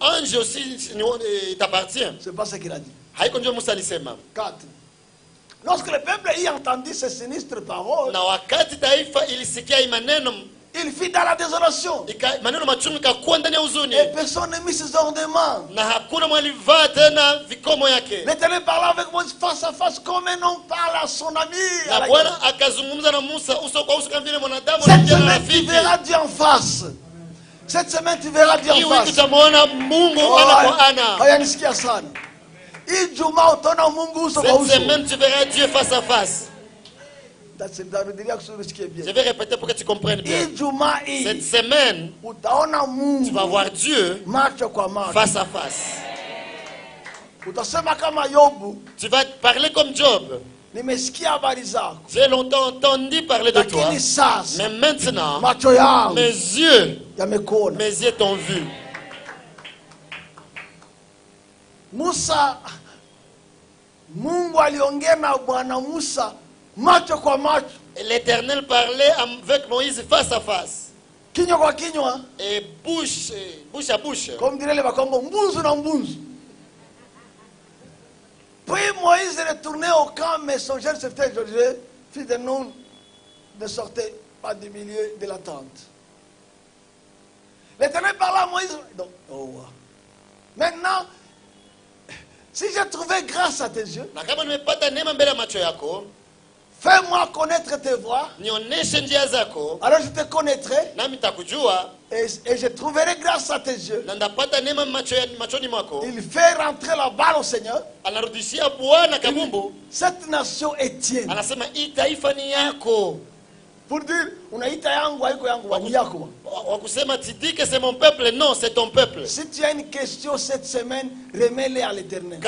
ange aussi, il t'appartient. C'est pas ce qu'il a dit. 4. Lorsque le peuple y entendu ces sinistres paroles, Il vit dans la désolation. Et personne n'a mis ses ornements. L'Éternel parlait avec Moïse face à face comme un homme parle à son ami. Cette semaine, tu verras Dieu en face. Cette semaine, tu verras Dieu en face. Cette semaine, tu verras Dieu face à face. Je vais répéter pour que tu comprennes bien. Cette semaine, tu vas voir Dieu face à face. Tu vas parler comme Job. J'ai longtemps entendu parler de toi. Mais maintenant, mes yeux t'ont vu. Musa, Mungu aliongea na Bwana Musa macho kwa macho. L'Éternel parlait avec Moïse face à face. Kinywa kwa kinywa. Et bouche à bouche. Comme dirait les Bakongo, mbunzu na mbunzu. Puis Moïse est retourné au camp, mais son jeune serviteur Josué, fils de Nun, ne sortait pas du milieu de la tente. L'Éternel parla à Moïse. Donc, maintenant, si j'ai trouvé grâce à tes yeux, fais-moi connaître tes voies. Alors je te connaîtrai. Et je trouverai grâce à tes yeux. Il fait rentrer la balle au Seigneur. Cette nation est tienne. Pour dire, c'est mon peuple, non, c'est ton peuple. Si tu as une question cette semaine, remets-les à l'Éternel.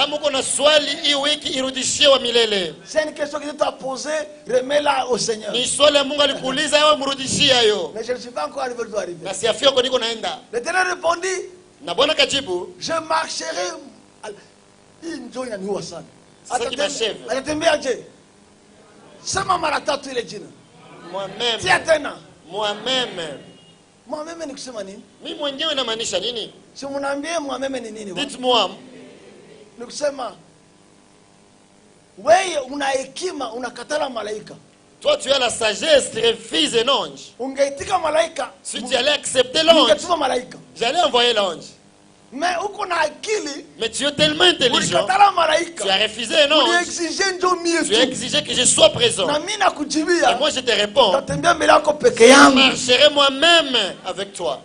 C'est une question que tu as posée, remets-la au Seigneur. Mais je ne suis pas encore arrivé. L'Éternel répondit, je marcherai. C'est ça qui m'achève. Moi-même. Moi-même ni kusema nini? Mimi mwenyewe inamaanisha nini? Si mnaambie moi-même ni nini? Dites-moi. Ni kusema wewe una hekima unakatala malaika. Toi tu as la sagesse, tu refuses un ange. Ungeitika malaika. Si tu allais accepter l'ange, j'allais envoyer l'ange. Mais tu es tellement intelligent. Tu as refusé un ange. Tu as exigé que je sois présent. Et moi je te réponds, je marcherai moi-même avec toi.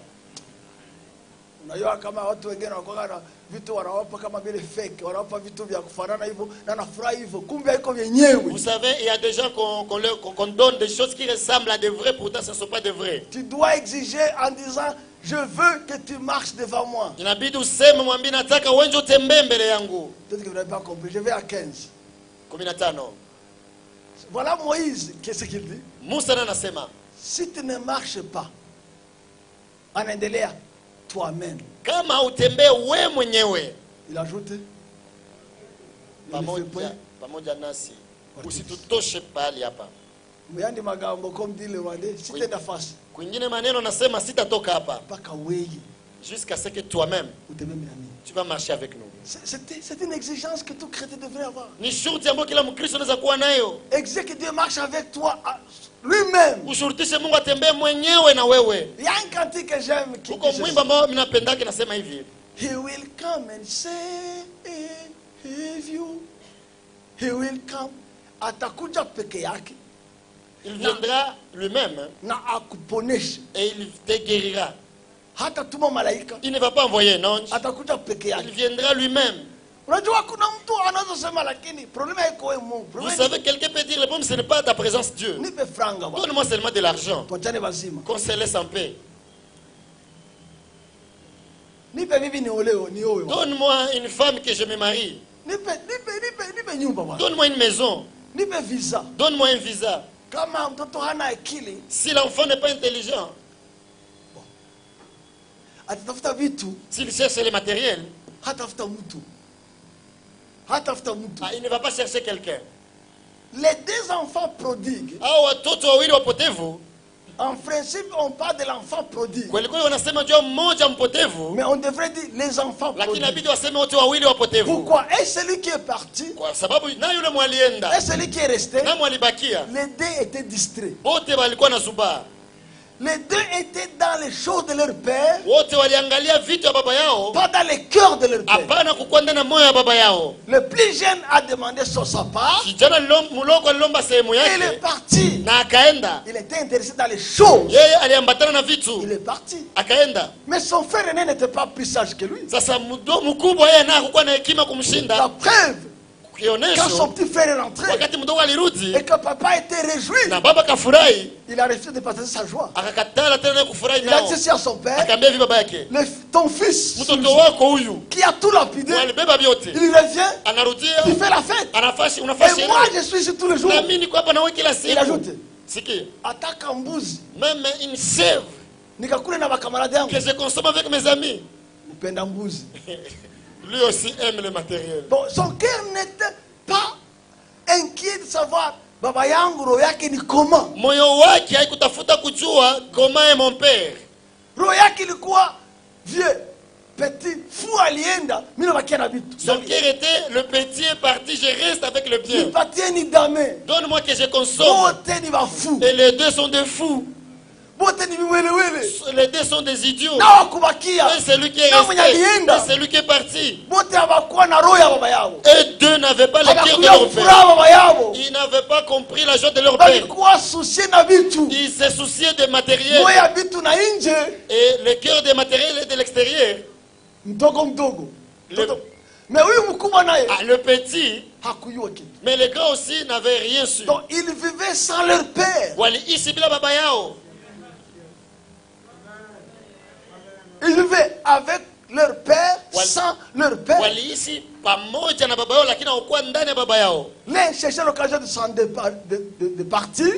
Vous savez, il y a des gens qu'on donne des choses qui ressemblent à de vrais, pourtant ce ne sont pas de vrais. Tu dois exiger en disant, je veux que tu marches devant moi. Peut-être que vous n'avez pas compris, je vais à 15. Voilà Moïse, qu'est-ce qu'il dit? Si tu ne marches pas, anaendelea toi-même. Il a ajouté, pamoja nasi usitutoshe pale hapa. Muyandi magambo comme dit le Rwandais, si tu es en face. Kwingine maneno nasema sitatoka hapa. Paka wewe. Jusqu'à ce que toi-même tu vas marcher avec nous. C'est une exigence que tout chrétien devrait avoir. Ni shurti ambayo kila Mkristo anaweza kuwa nayo. Exige que Dieu marche avec toi lui-même. Ushurutishe Mungu atembee mwenyewe na wewe. Il y a un cantique que j'aime qui uko mwimbo ambao mnapendake nasema hivi. He will come and save you. He will come. Atakuja peke yake. Il viendra lui-même et il te guérira. Il ne va pas envoyer un ange. Il viendra lui-même. Vous savez, quelqu'un peut dire le problème, ce n'est pas ta présence, Dieu. Donne-moi seulement de l'argent. Qu'on se laisse en paix. Donne-moi une femme que je me marie. Donne-moi une maison. Donne-moi un visa. Si l'enfant n'est pas intelligent, s'il cherche les matériels, il ne va pas chercher quelqu'un. Les deux enfants prodigues, en principe on parle de l'enfant prodigue, mais on devrait dire les enfants prodigues. Pourquoi? Et celui qui est parti, et celui qui est resté, les deux étaient distraits. Les deux étaient dans les choses de leur père, pas dans les cœurs de leur père. Le plus jeune a demandé sur sa part. Il est parti. Il était intéressé dans les choses. Il est parti. Mais son frère aîné n'était pas plus sage que lui. La preuve, quand son petit frère est rentré et que papa était réjoui, il a refusé de partager sa joie. Il a dit à son père, ton fils qui a tout lapidé, il revient, il fait la fête. Et moi je suis ici tous les jours. Il ajoute, même une sève que je consomme avec mes amis. Lui aussi aime le matériel. Bon, son cœur n'était pas inquiet de savoir baba yangu roho yake ni comment. Moyo wake haikutafuta kujua comment est mon père. Roho yake ilikuwa vieux, petit, fou alienda, mimi nabakia na vitu. Son cœur était le petit est parti, je reste avec le bien. Donne-moi que je consomme. Et les deux sont des fous. Les deux sont des idiots. Et c'est lui qui est resté. Et c'est lui qui est parti. Et deux n'avaient pas le cœur de leur père. Ils n'avaient pas compris la joie de leur père. Ils se souciaient des matériels. Et le cœur des matériels et de l'extérieur. Le petit, mais les grands aussi n'avaient rien su. Donc ils vivaient sans leur père. Ils vivaient avec leur père, sans leur père. L'un cherchait l'occasion de partir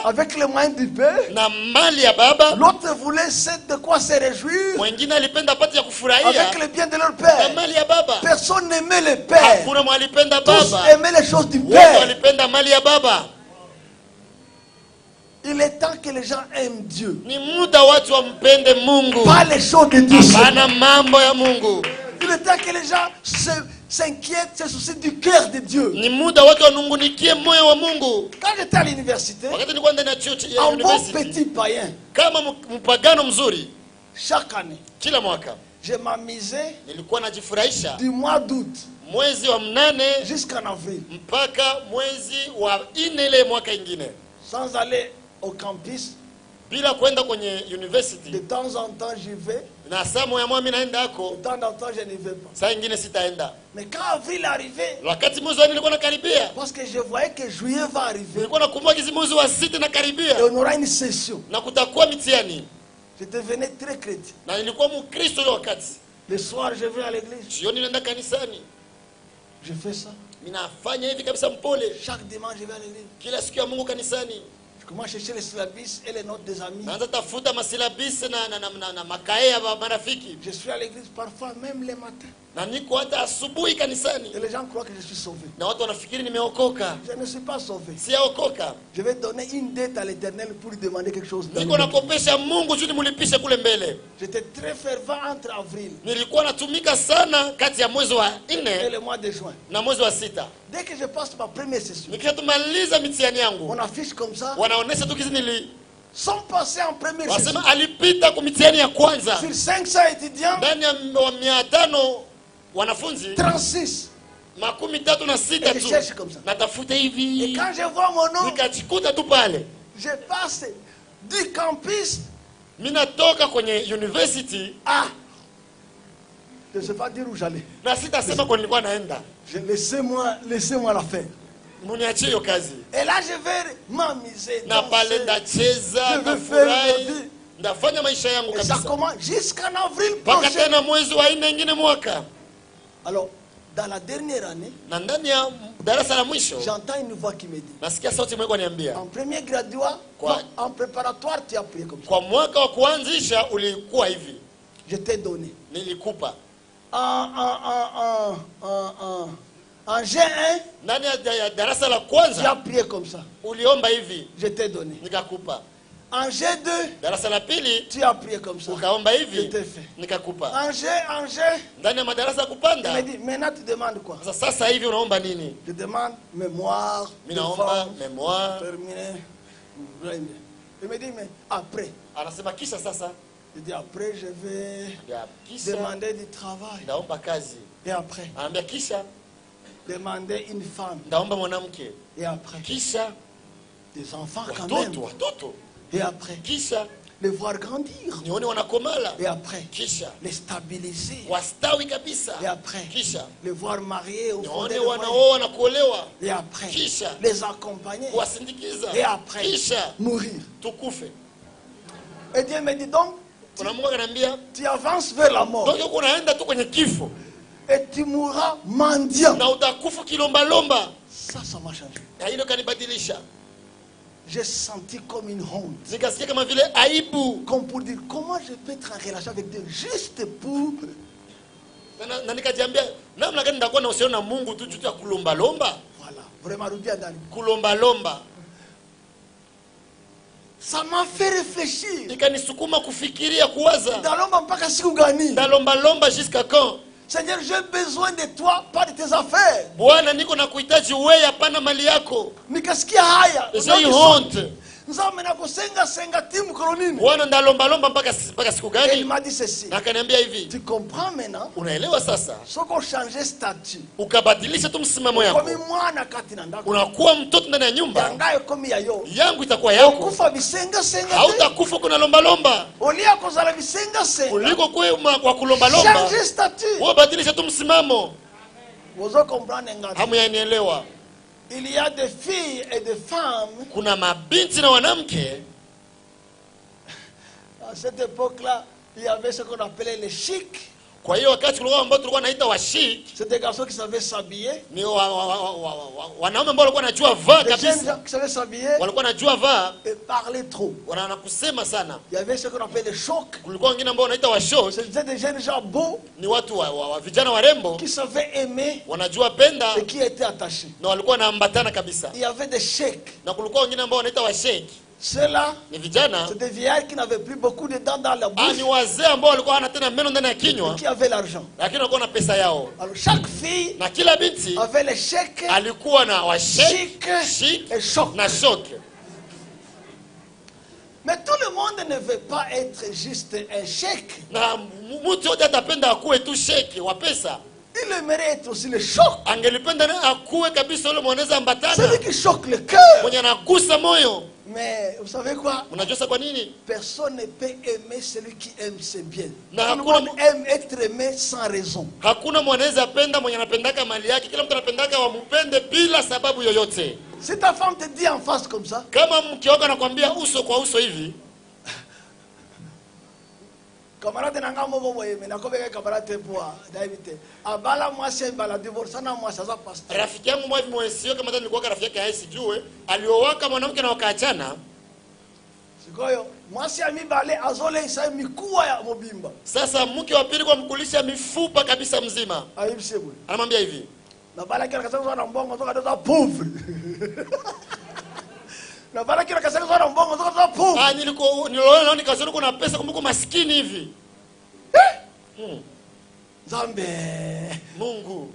avec les moyens du père. L'autre voulait de quoi se réjouir avec le bien de leur père. Personne n'aimait le père. Tous aimaient les choses du père. Il est temps que les gens aiment Dieu. Pas les choses de Dieu. Il est temps que les gens s'inquiètent, se soucient du cœur de Dieu. Quand j'étais à l'université, un bon petit païen, chaque année, je m'amusais du mois d'août jusqu'en avril, sans aller au campus. De temps en temps j'y vais. De temps en temps je n'y vais pas. Mais quand avril arrivait, parce que je voyais que juillet va arriver, et on aura une session, je devenais très chrétien. Le soir je vais à l'église. Je fais ça. Chaque dimanche je vais à l'église. Comment chercher les syllabus et les notes des amis. Je suis à l'église parfois même les matins. Et les gens croient que je suis sauvé. Je ne suis pas sauvé. Je vais donner une dette à l'Éternel pour lui demander quelque chose. J'étais très fervent entre avril et le mois de juin. Dès que je passe ma première session, on affiche comme ça. Sont passés en première session. Sur 500 étudiants, 36. Et je cherche comme ça. Et quand je vois mon nom, je passe du campus à, je ne sais pas dire où j'allais. Laissez-moi la faire. Et là je vais m'amuser. Je vais faire ma vie. Et ça commence jusqu'en avril prochain. Alors, dans la dernière année, j'entends une voix qui me dit, en premier graduat, en préparatoire, tu as prié comme ça. Je t'ai donné. En G1, tu as prié comme ça. Je t'ai donné. En G2, tu as prié comme ça. Je t'ai fait. En G, il m'a dit, maintenant tu demandes quoi? Je demande mémoire, terminé. Il me dit, mais après. Il dit, après, je vais demander du travail. Et après, demander une femme. Et après, des enfants quand même. Et après, les voir grandir. Et après, les stabiliser. Et après, les voir mariés au fond de et après, les accompagner. Et après, mourir. Et Dieu me dit donc, tu avances vers la mort. Et tu mourras mendiant. Ça m'a changé. J'ai senti comme une honte. Comme pour dire, comment je peux être en relation avec Dieu juste pour... Voilà, vraiment, ça m'a fait réfléchir. Jusqu'à quand? Seigneur, j'ai besoin de toi, pas de tes affaires. Nikasikia haya. J'ai honte. Et il m'a dit ceci. Tu comprends maintenant? Si on change statut. Unakuwa mtoto ndani ya nyumba, yangu itakuwa yako. Hautakufa kuna lomba lomba. Uliko kwa kulomba lomba. Wabadilisha tu msimamo. Hamuyanielewa. Il y a des filles et des femmes. Kuna mabinti na wanamke. À cette époque-là, il y avait ce qu'on appelait les chics. Kwa hiyo wakati kulikuwa ambao tulikuwa naita washik. C'est des garçons qui savaient s'habiller. Ni wanaume ambao walikuwa wanajua vaa kabisa. Des gens qui savaient s'habiller. Walikuwa wanajua vaa et parler trop. Wanakusema sana. Il y avait ce qu'on appelait les chocs. Kulikuwa wengine ambao wanaita washok. C'était des jeunes gens beaux. Ni watu vijana warembo. Qui savaient aimer. Wanajua penda. Et qui étaient attachés. Na walikuwa wanaambatana kabisa. Il y avait des sheiks. Na kulikuwa wengine ambao wanaita washek. Ceux-là, c'est des vieillards qui n'avaient plus beaucoup de dents dans la bouche. Qui avaient l'argent. Alors chaque fille avait les chèques, chic et choc. Mais tout le monde ne veut pas être juste un chèque. Il aimerait être aussi le choc. Celui qui choque le cœur. Mais vous savez quoi? Personne ne peut aimer celui qui aime ses biens. Tout le monde aime être aimé sans raison. Si ta femme te dit en face comme ça, camarade nanga mobo boye me nakobeka camarade poa David abala mwasi mbala divorce na mwasi za pastor rafiki yangu mwa mwesio kama nilikuwa rafiki yake haisi jue aliowaka mwanamke na wakaachana sikoyo mwasi amibale azole isa mikuwa ya mobimba sasa mke wa pili kwa mkulisha mifupa kabisa mzima aibisebwe anamwambia hivi na bala kila kasema na mbongo toka doza pauvre na bala kila kasema na mbongo toka pauvre niliona nikasema kuna pesa kumbuko maskini hivi Zambe Mungu.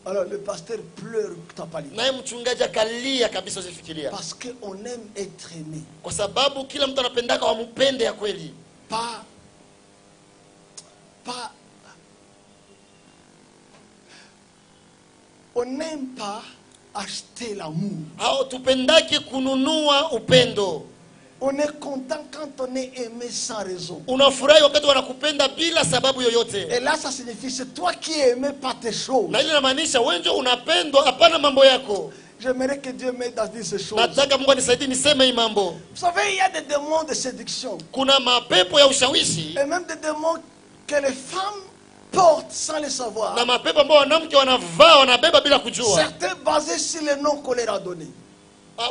Alors le pasteur pleure tapali. Naye mchungaji akalia kabisa usifikiria. Parce que on aime être aimé. Kwa sababu kila mtu anapendaka wampende ya kweli. Pas on n'aime pas acheter l'amour. Au tupendake kununua upendo. On est content quand on est aimé sans raison. Unafurahi wakati wanakupenda bila sababu yoyote. Et là ça signifie c'est toi qui es aimé par tes choses. Na ile inamaanisha wewe ndio unapendwa hapana mambo yako. J'aimerais que Dieu m'aide à dire ces choses. Nataka Mungu anisaidie niseme hii mambo. Vous savez, il y a des démons de séduction. Kuna mapepo ya ushawishi. Et même des démons que les femmes portent sans le savoir. Na mapepo ambao wanamke wanavaa wanabeba bila kujua. Certains basés sur les noms qu'on leur a donnés.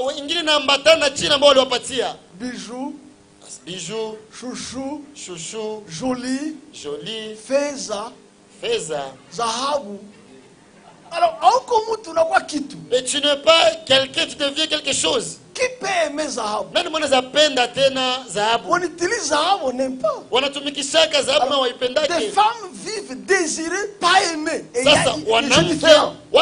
Wengine naambatana na jina ambao waliwapatia. Bijou, chouchou, joli, feza, zahabu. Alors, et tu n'es pas quelqu'un, tu deviens quelque chose. Qui peut aimer Zahabu? On utilise Zahabu, on n'aime pas. Des femmes vivent désirées, pas aimées. Et c'est différent. Je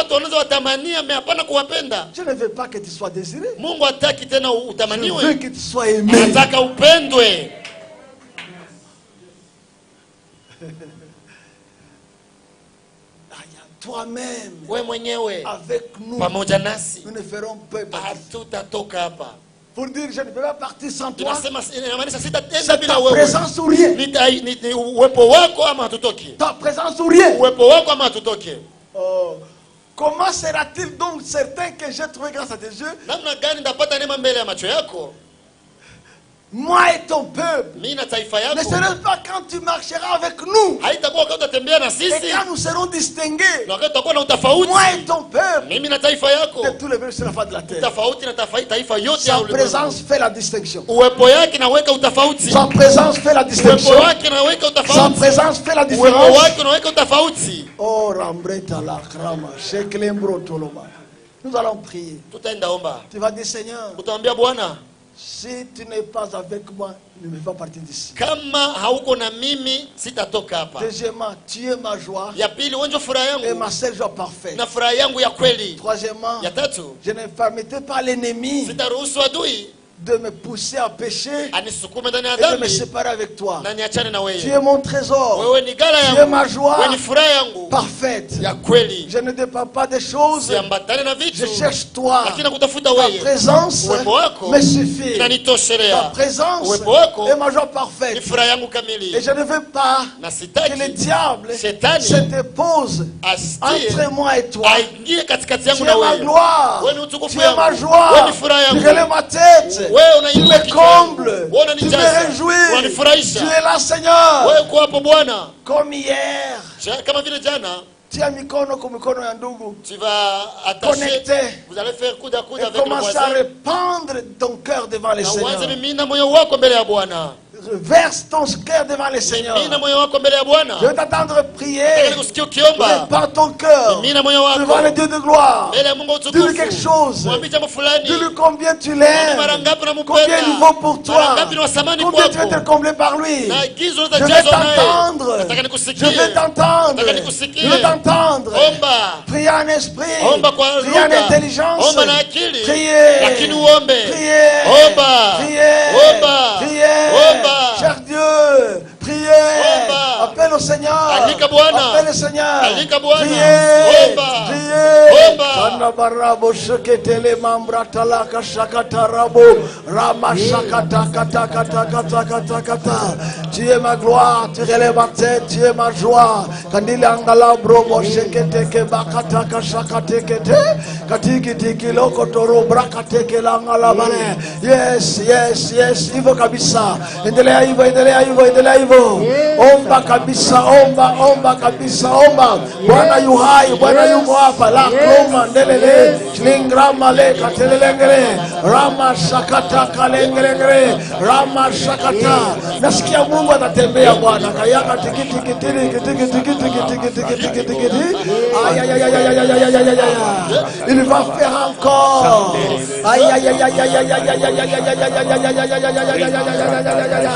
ne veux pas que tu sois désiré. Je veux que tu sois aimé. Toi-même, avec nous, nous ne ferons peu partie. Pour dire je ne peux pas partir sans toi, c'est ta présence ou rien. Ta présence ou rien. Oh. Comment sera-t-il donc certain que j'ai trouvé grâce à tes yeux? Moi et ton peuple. Ne serait-ce pas quand tu marcheras avec nous et quand nous serons distingués, moi et ton peuple, de tous les peuples sur la face de la terre. Sa présence fait la distinction. Sa présence fait la distinction. Sa présence fait la différence. Oh, nous allons prier. Tu vas dire, Seigneur, si tu n'es pas avec moi, ne me fais pas partir d'ici. Deuxièmement, tu es ma joie et ma seule joie parfaite. Troisièmement, je ne permettais pas à l'ennemi de me pousser à pécher et de me séparer avec toi. Tu es mon trésor. Tu es ma joie parfaite. Je ne dépends pas des choses. Je cherche toi. Ta présence me suffit. Ta présence est ma joie parfaite. Et je ne veux pas que le diable se dépose entre moi et toi. Tu es ma gloire. Tu es ma joie. Tu relèves ma tête. Tu me combles, tu me réjouis, tu es là Seigneur. Comme hier, tu as mikono kwa mikono ya ndugu, tu vas attacher, vous allez faire coude à coude avec le voisin. Commence à répandre ton cœur devant les Seigneurs. Verse ton cœur devant les Seigneurs. Je vais t'attendre prier. Répand ton cœur devant le Dieu de gloire. Dis-lui quelque chose. Dis-lui combien tu l'aimes, combien il vaut pour toi, combien tu veux être comblé par lui. Je vais t'entendre. Je vais t'entendre. Je vais t'entendre. Priez en esprit. Priez en intelligence. Priez. Priez. Priez. Cher Dieu, priez. Appelle au Seigneur. Appelle le Seigneur. Priez. Priez. Tanabarabo sheketele mambratala kashakatarabo rama shakata kata kata kata kata kata. Tu es ma gloire, tu relèves ma tête, tu es ma joie. Kandile angala brobo shekete ke bakata kashakate kete katikiti kiloko toro brakate ke langala bale. Yes, yes, yes. Hivyo kabisa. Endelea hivyo, endelea hivyo, endelea hivyo. Omba kabisa, omba, omba kabisa, omba. Bwana yu hai, Bwana yuko hapa. La kroma ndelele, slingrama le katelelengele, rama shakata kalengele, rama shakata. Nasikia Mungu atatembea Bwana. Kayaka tikiti kitiri kitiki tikiti kitiki kitiki tikiti. Aïe aïe aïe aïe aïe aïe aïe aïe aïe. Il va faire encore. Aïe aïe aïe aïe aïe aïe aïe aïe aïe aïe aïe aïe aïe.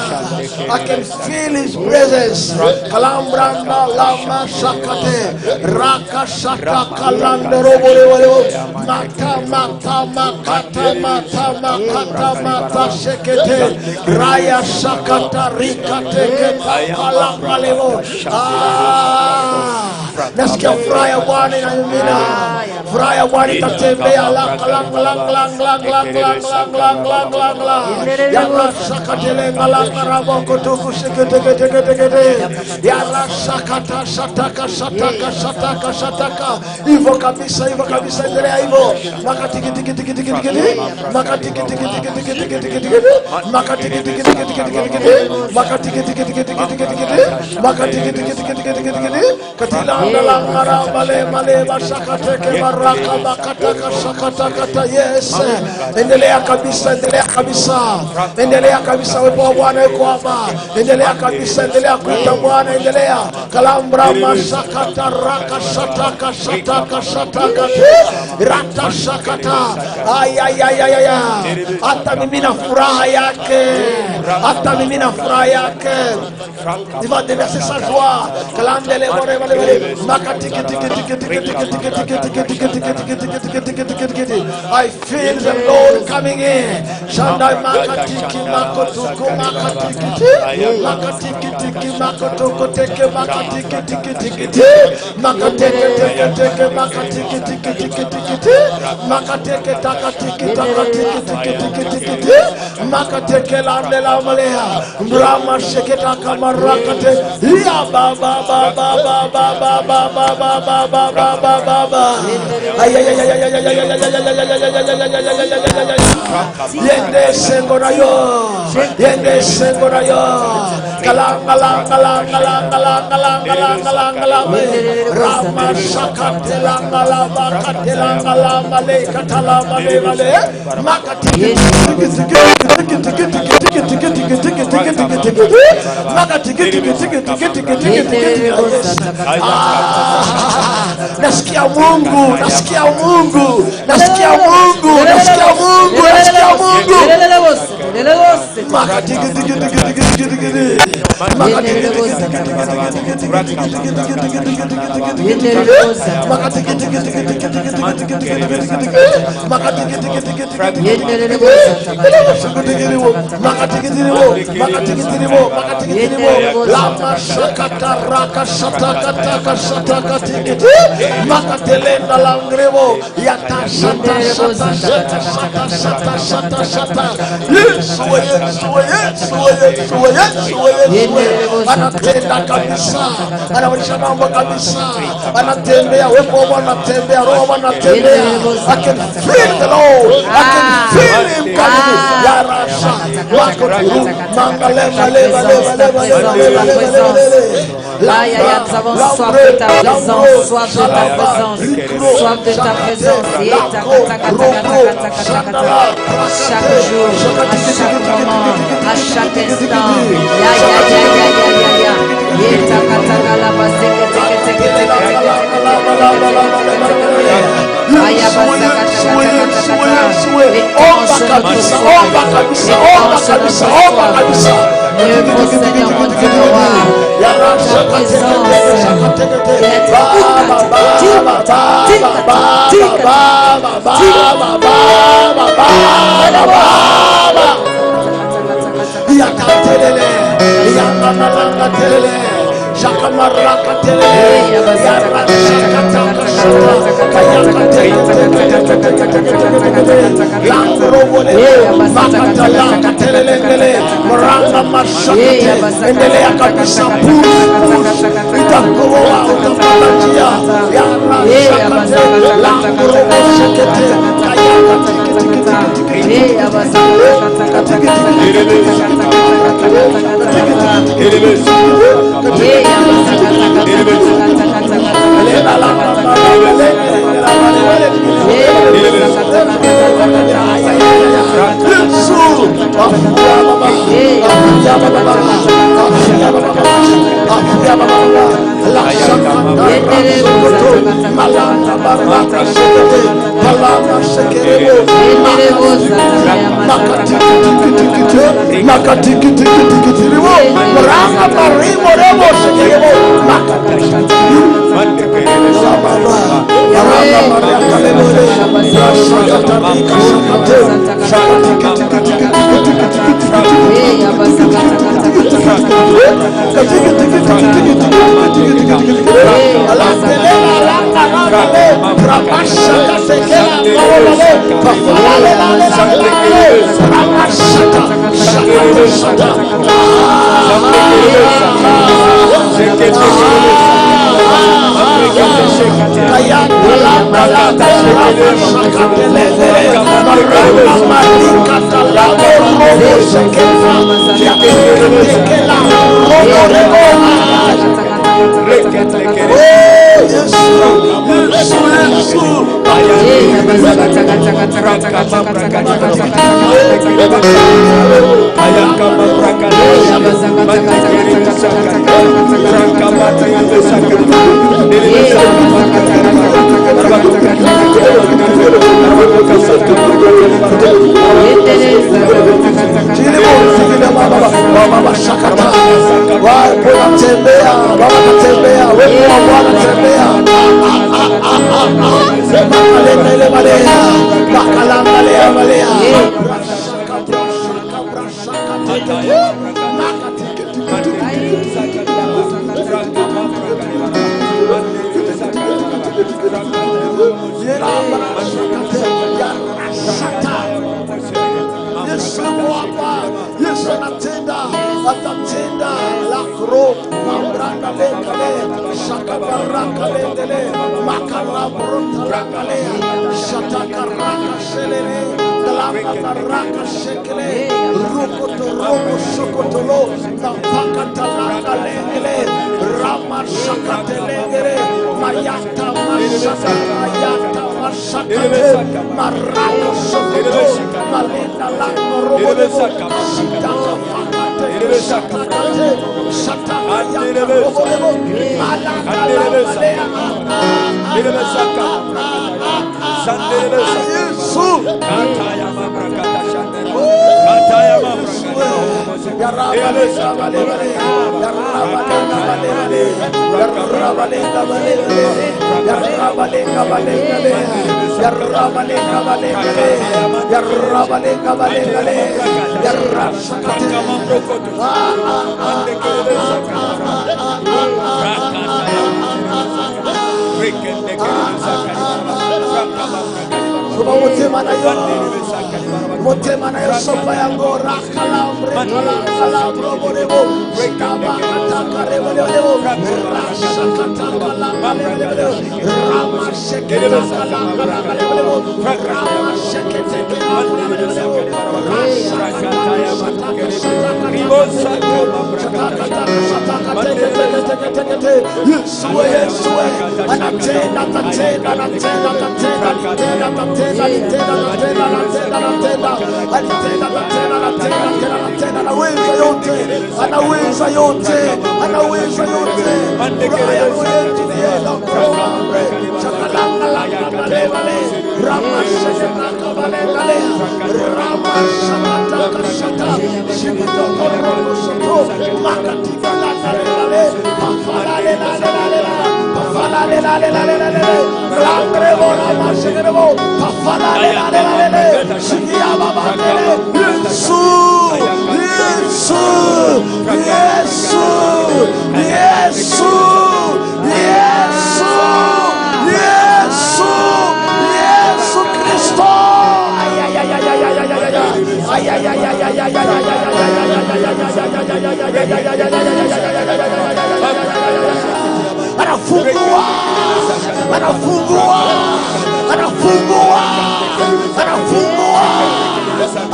I can feel his presence. Kalambranda lama shakate raka shaka kalandero bole mata mata makata mata makata mata shekete raya shakata rikate ke kalambalevo. Nasikia furaha ya Bwana inayumina. Furaha ya Bwana itatembea lang lang lang lang lang lang lang lang lang lang lang lang. Yalla shakatele lang rabo kutuku shekete kete kete kete. Yalla shakata shataka shataka shataka shataka. Hivyo kabisa endelea hivyo. Makati kiti kiti kiti kiti kiti. Makati kiti kiti kiti kiti kiti kiti kiti. Makati kiti kiti kiti kiti kiti kiti. Makati kiti kiti kiti kiti kiti kiti. Makati kiti kiti kiti kiti kiti kiti. Katila Yes. Endelea kabisa, endelea kabisa. Endelea kabisa, wepo wa Bwana yuko hapa. Endelea kabisa, endelea kuita Bwana, endelea. Kalambra masakata raka shataka shataka shataka rata shakata. Ay ay ay ay ay. Hata mimi na furaha yake. Hata mimi na furaha yake. Il va déverser sa joie. Kalandele bore bale bale. Makatiki tiki tiki tiki tiki tiki tiki tiki tiki tiki tiki tiki tiki tiki. I feel the Lord coming in. Shandai makatiki makotuko makatiki. Makatiki tiki makotoko teke makatiki tiki tiki tiki. Makateke teke teke makatiki tiki tiki tiki tiki. Makateke takatiki takatiki tiki tiki tiki tiki. Makateke lande la malea. Brahma sheketa kamarakate. Ya ba ba ba ba ba ba ba ba ba ba ba ba ba ba ba ba. Ay ay ay ay ay ay ay ay. Yende sengorayo, yende sengorayo. Kalang kalang kalang kalang kalang kalang kalang kalang kalang. Rama shakatela kalaba katela kalaba le katala male male. Makati. Nasikia Mungu, nasikia Mungu, nasikia Mungu, nasikia Mungu, nasikia Mungu. Makatelenda langrevo yata shata shata shata shata shata shata Yesu anatenda kabisa, anaonyesha mambo kabisa, anatembea wepo anatembea roho anatembea. I can feel the Lord, I can feel him coming. Ya rasha wako tu mangale male male male. Là, nous avons soif de ta présence, soif de ta présence, soif de ta présence. Chaque jour, à chaque moment, à chaque instant. Ya ya ya ya ya ya ya. Yeta kataka la base teke teke teke Seigneur mon Dieu, ta présence, endelea kabisa, itakuwa utapata njia ya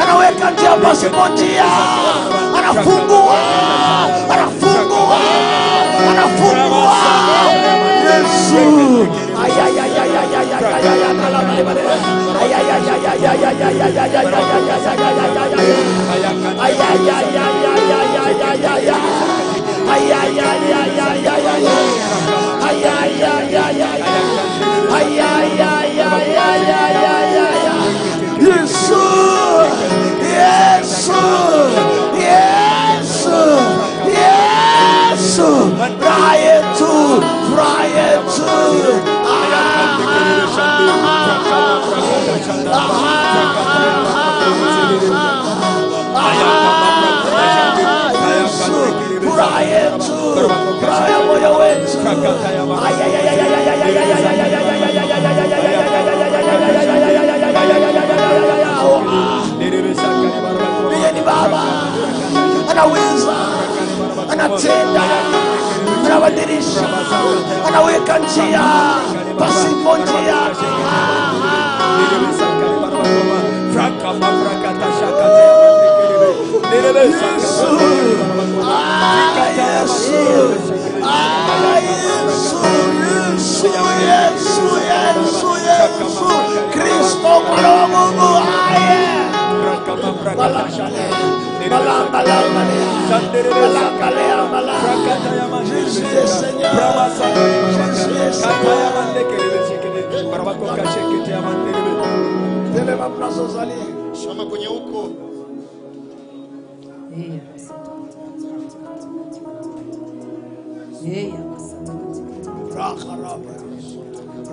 anaweka njia pasipo njia, anafungua Yesu. Anaweza, anatenda, anabadilisha, anaweka njia pasipo njia. Yesu, Kristo mwana wa Mungu aye. Jésus est Seigneur. Jésus est Seigneur. Tele place aux alliés. Shama kwenye huko.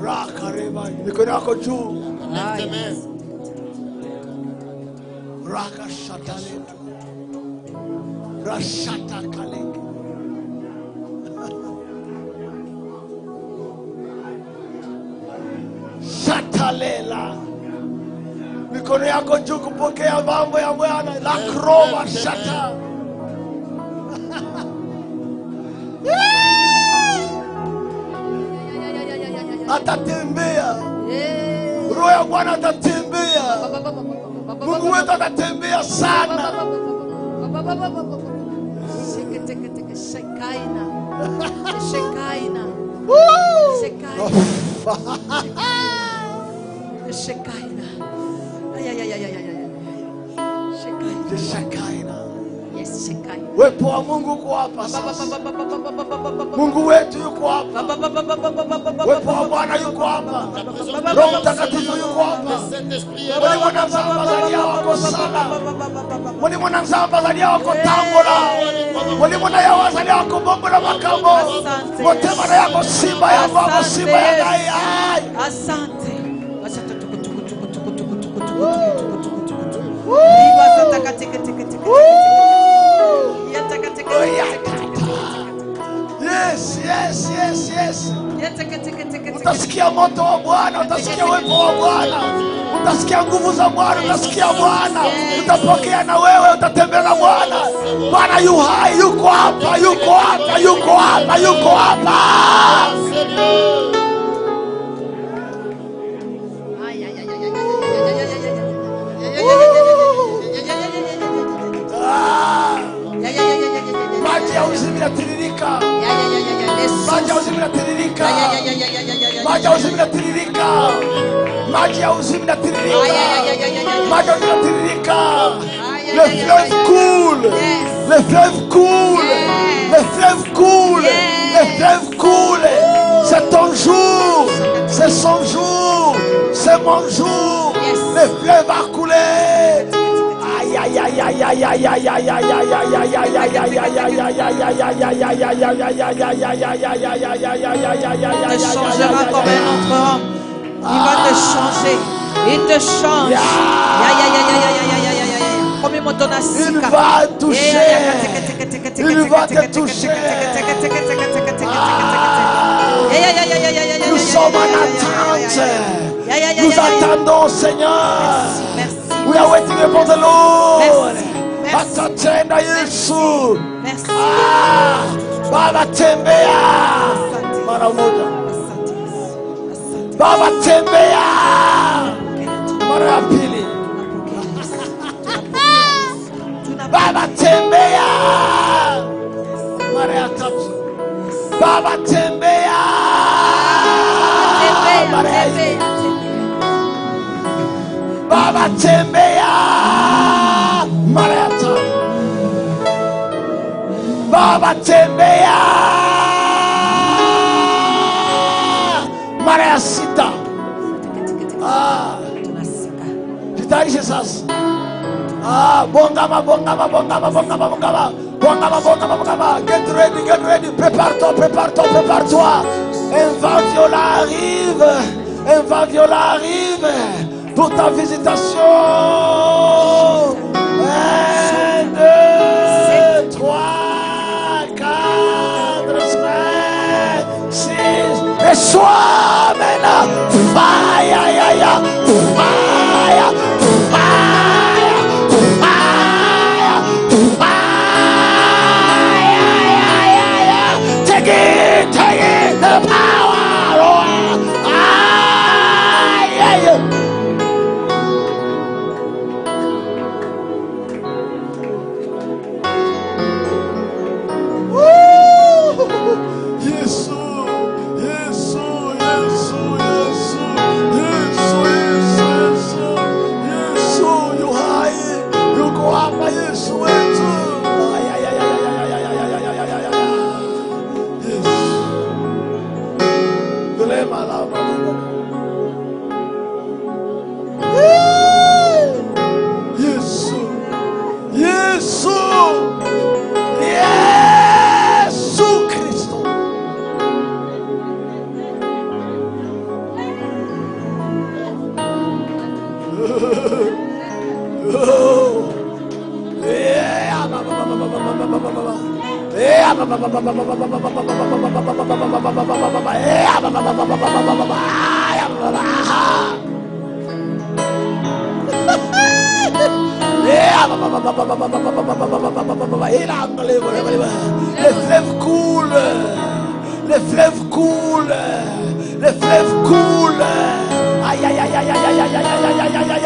Rakareba. Mikono yako juu. Rakashataleta. Rashata kaleke. Shatalela. Mikono yako juu kupokea mambo ya Bwana. La kroma shata. Atatembea. Roho ya Bwana atatembea. Mungu wetu atatembea sana. Shekaina. Shekaina. Shekaina. Shekaina. Yes, Shekaina. Wepo wa Mungu uko hapa sasa. Mungu wetu yuko hapa. Wepo wa Bwana yuko hapa. Roho Mtakatifu yuko hapa. Wale wanazambazalia wako sana. Wale wanazambazalia wako tangola. Wale wanayawazalia wako bongo na makambo. Motema na yako simba ya baba simba ya gai. Asante. Yes. Utasikia moto wa Bwana, utasikia uwepo wa Bwana, utasikia nguvu za Bwana, utasikia Bwana, utapokea na wewe, utatembea na Bwana. Bwana yu hai, yuko hapa, yuko hapa, yuko hapa, yuko hapa. Maji ya uzima yanatiririka. Maji ya uzima yanatiririka. Maji ya uzima yanatiririka. Maji ya uzima yanatiririka. Maji ya uzima yanatiririka. Le fleuve coule. Le fleuve coule. Le fleuve coule. Le fleuve coule. C'est ton jour. C'est son jour. C'est mon jour. Le fleuve va couler. Il te changera comme un autre homme. Il va te changer. Il te change. Il va toucher. Il va te toucher. Nous sommes en attente. Nous attendons, Seigneur. We are waiting upon the Lord. Atatenda Yesu. Baba tembea. Mara moja. Baba tembea. Mara ya pili. Baba tembea. Mara ya tatu. Baba tembea. Mara ya nne. Baba tembea. Mara ya tano. Baba tembea. Mara ya sita. Jitayarishe sasa. Bongama. Get ready. Prépare-toi. Un vent violent arrive. Pour ta visitation. 1, 2, 3, 4, 5, 6. Et sois maintenant. Fire. Take it, the power. Les fleuves coulent. Les fleuves coulent. Les fleuves coulent. Aïe aïe aïe aïe aïe aïe aïe aïe aïe.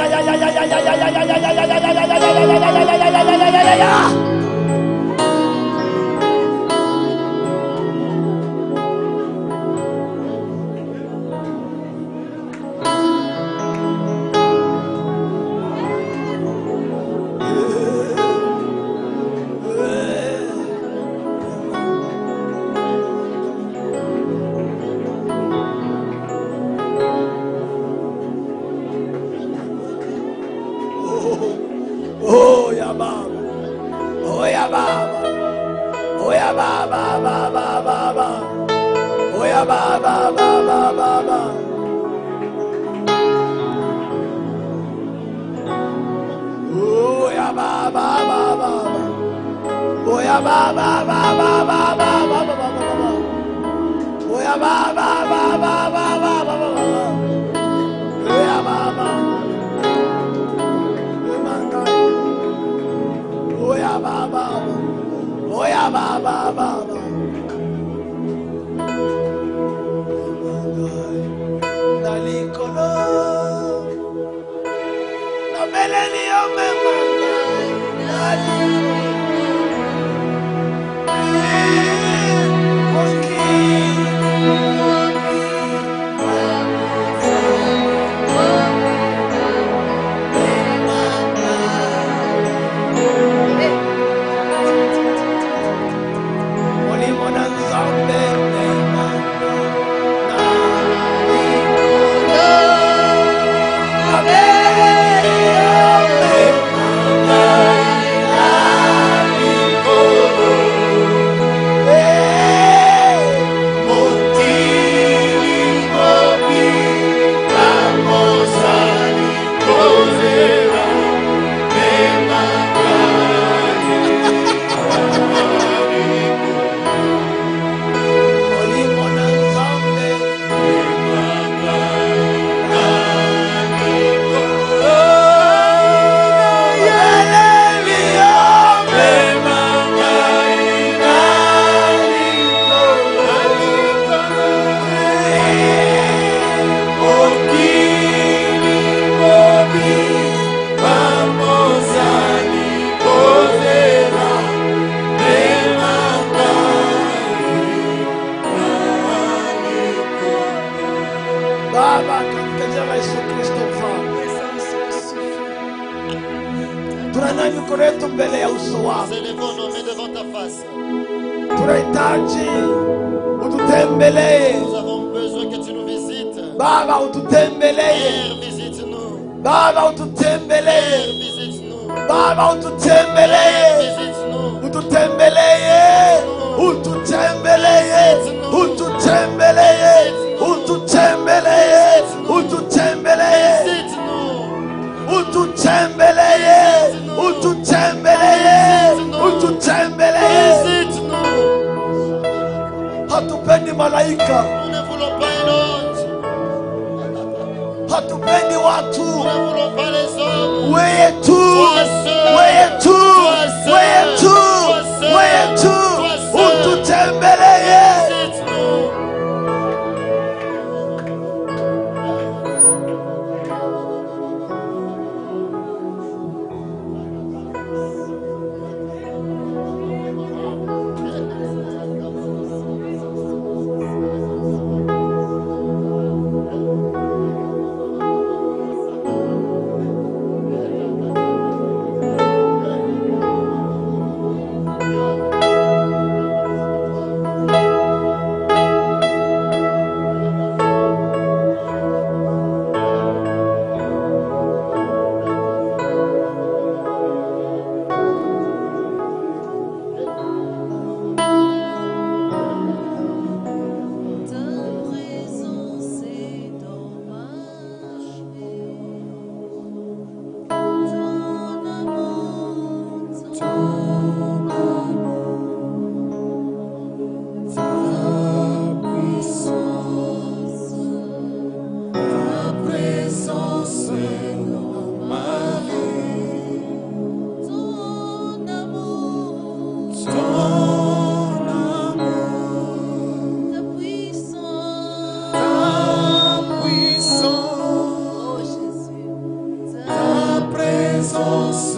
présence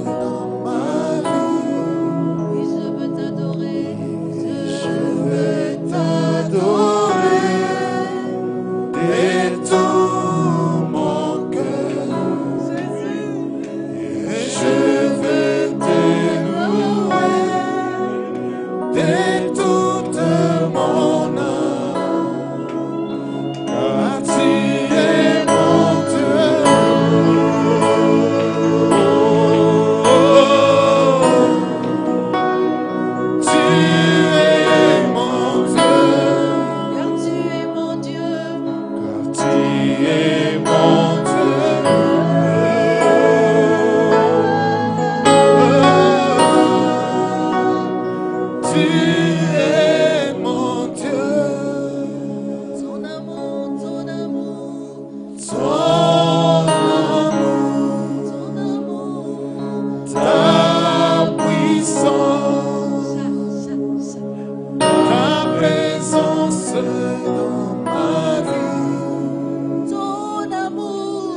dans ma vie. Oui, je veux t'adorer. Je veux t'adorer de tout mon cœur. Et je veux te louer de toute mon âme, car tu es mon Dieu. Tu es mon Dieu. Car tu es mon Dieu. Tu es mon Dieu. Tu es mon Dieu. Ton amour, ton amour, Ton amour, ton amour. ta puissance, ta présence dans ma vie. Ton amour,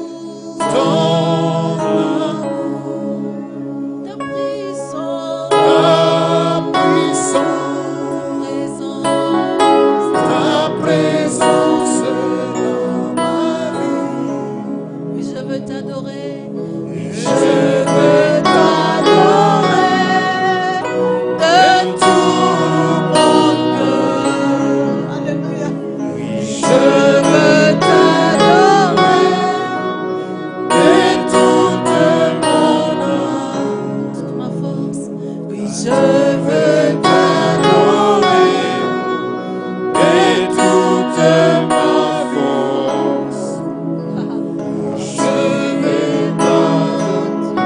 Ton amour, ta puissance, ta puissance, ta présence dans ma vie. oui, je veux t'adorer. Je veux t'adorer de tout mon cœur. Alléluia. Je veux t'adorer de toute mon âme. Toute ma force. Oui, Je veux t'adorer de toute ma force. Je veux t'adorer.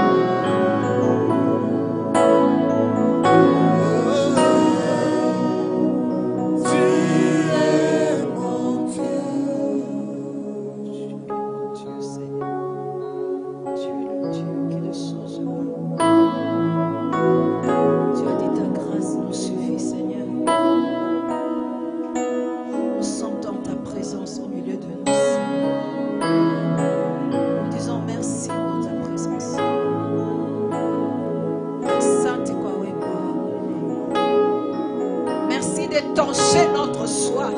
Tu es mon Dieu. Dieu, Seigneur. Tu es le Dieu qui ne change pas. Tu as dit ta grâce nous suffit, Seigneur. Nous sommes dans ta présence au milieu de nous, Seigneur. Nous disons merci pour ta présence. Sainte Kwawekwa. Merci d'étancher notre soif.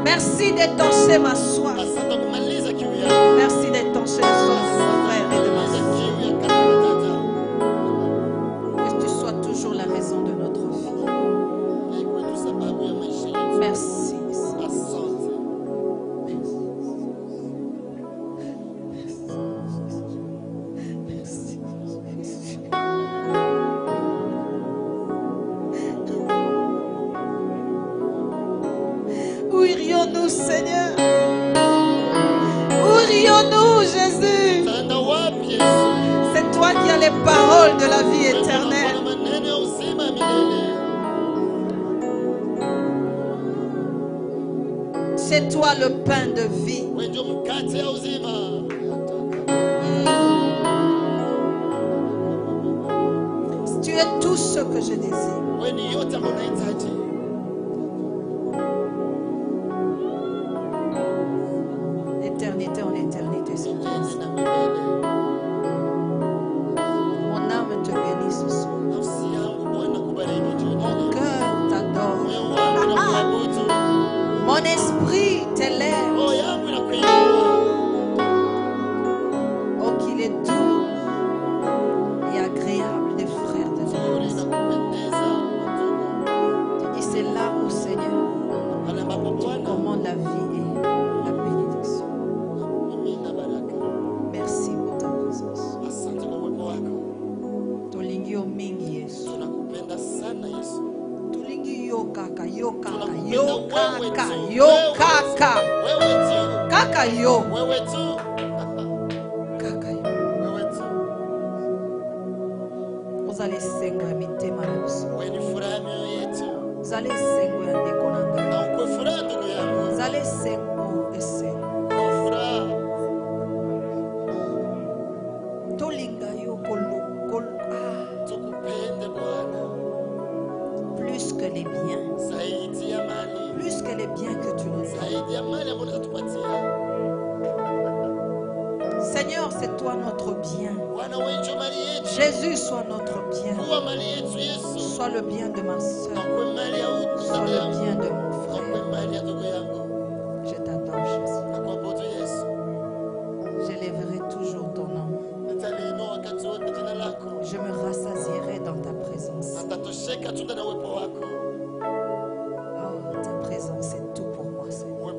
Merci d'étancher ma soif. Merci d'étancher la soif de mon frère et de ma soeur. Que tu sois toujours la raison de notre vie. Merci. Merci. Où irions-nous, Seigneur? Où irions-nous, Jésus? C'est toi qui as les paroles de la vie éternelle. C'est toi le pain de vie. Tu es tout ce que je désire. D'éternité en éternité, Seigneur. Mon âme te bénit ce soir. Mon cœur t'adore. Mon esprit t'élève. Oh, qu'il est doux et agréable des frères de Dieu. Tu dis, c'est là où, Seigneur, tu commandes la vie et la bénédiction. Merci pour ta présence. Tolingi yo mingi Yesu. Tolingi yo kaka, yo kaka, yo kaka, yo kaka. Kaka yo. Kaka yo. Ozale sengo ya mitema na biso. Ozale sengo ya ndeko na ngai. Ozale sengo esengo. Tolinga yo kolo. Plus que les biens. Plus que les biens que tu nous donnes. Seigneur, c'est toi notre bien. Jésus, sois notre bien. Sois le bien de ma soeur. Sois le bien de mon frère. Je t'adore, Jésus. J'élèverai toujours ton nom. Je me rassasierai dans ta présence. Oh, ta présence est tout pour moi, Seigneur.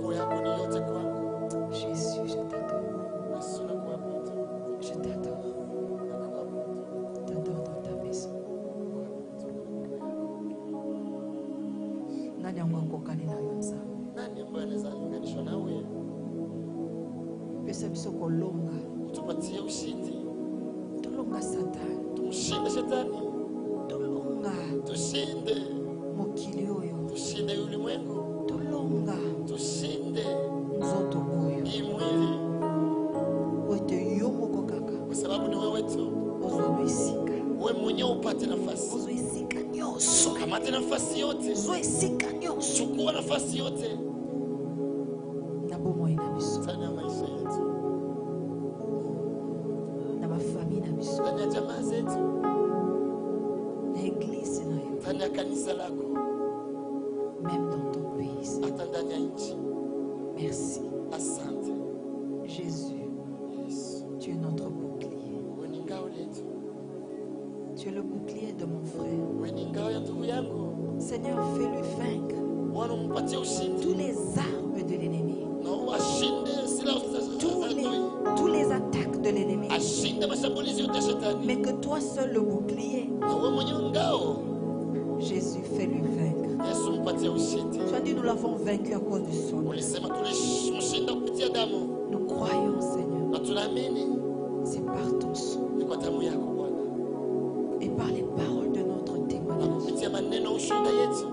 Jésus, je t'adore. Je t'adore. T'adore dans ta maison. Nani angokokani na yonza? Pesa biso kolonga. Tupatie ushindi. Tulonga Satani. Tumshinde shetani. Tulonga. Tushinde. Mokili oyo. Tushinde ulimwengu. Tulonga. Tushinde. Nzoto oyo. Hii mwili. Wete yomoko kaka. Kwa sababu ni wewe tu. Ozoisika. Wewe mwenyewe upate nafasi. Ozoisika nyoso. Kamate nafasi yote. Ozoisika nyoso. Chukua nafasi yote. Na bomo ina biso. Ndani ya maisha yetu. Na mafamili na biso. Ndani ya jamaa zetu. Na eglise na yo. Ndani ya kanisa lako. Même dans ton pays. Hata ndani ya nchi. Merci. Asante. Jésus. Yes. Tu es notre bouclier. Wewe ni ngao letu. Tu es le bouclier de mon frère. Wewe ni ngao ya ndugu yako. Seigneur, fais-lui vaincre Bwana umpatie ushindi. tous les armes de l'ennemi. Na ashinde silaha za adui. Tous les attaques de l'ennemi. Ashinde mashambulizi yote ya shetani. Mais que toi seul le bouclier. Na wewe mwenyewe ngao. Jésus, fais-lui vaincre. Yesu mpatie ushindi. Tu as dit nous l'avons vaincu à cause du sang. Ulisema tulishinda kupitia damu. Nous croyons, Seigneur. Na tunaamini C'est par ton sang ni kwa damu yako Bwana. et par les paroles de notre Na témoignage. kupitia maneno ushuhuda yetu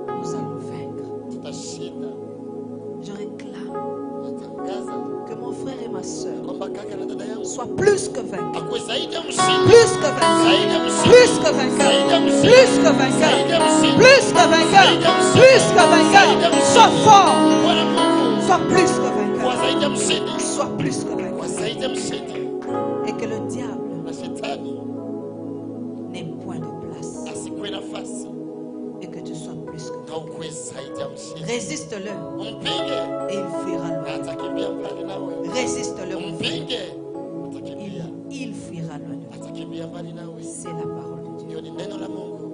Nous allons vaincre. tutashinda. Je réclame Natangaza que mon frère et ma soeur kwamba kaka na dada yangu soient plus que vaincants. akuwe zaidi ya mshindi. Plus que vainqueurs. Zaidi ya mshindi. Plus que vainqueurs. Zaidi ya mshindi. Plus que vainqueurs. Zaidi ya mshindi. Plus que vainqueurs. Plus que vainqueurs. Sois fort. Bwana Mungu Sois plus que kwa vainqueur. zaidi ya mshindi. Sois plus que Kwa vainqueur. zaidi ya mshindi. Et que le diable Na shetani n'ait point de place. asikuwe nafasi. Et que tu sois plus que Na vainqueur. ukuwe zaidi ya mshindi. Résiste-le Umpinge et il fuira na loin. atakimbia mbali nawe. Résiste-le, mon frère. Umpinge atakimbia. Il fuira loin de toi. Atakimbia mbali nawe. C'est la parole de Dieu. Hiyo ni neno la Mungu.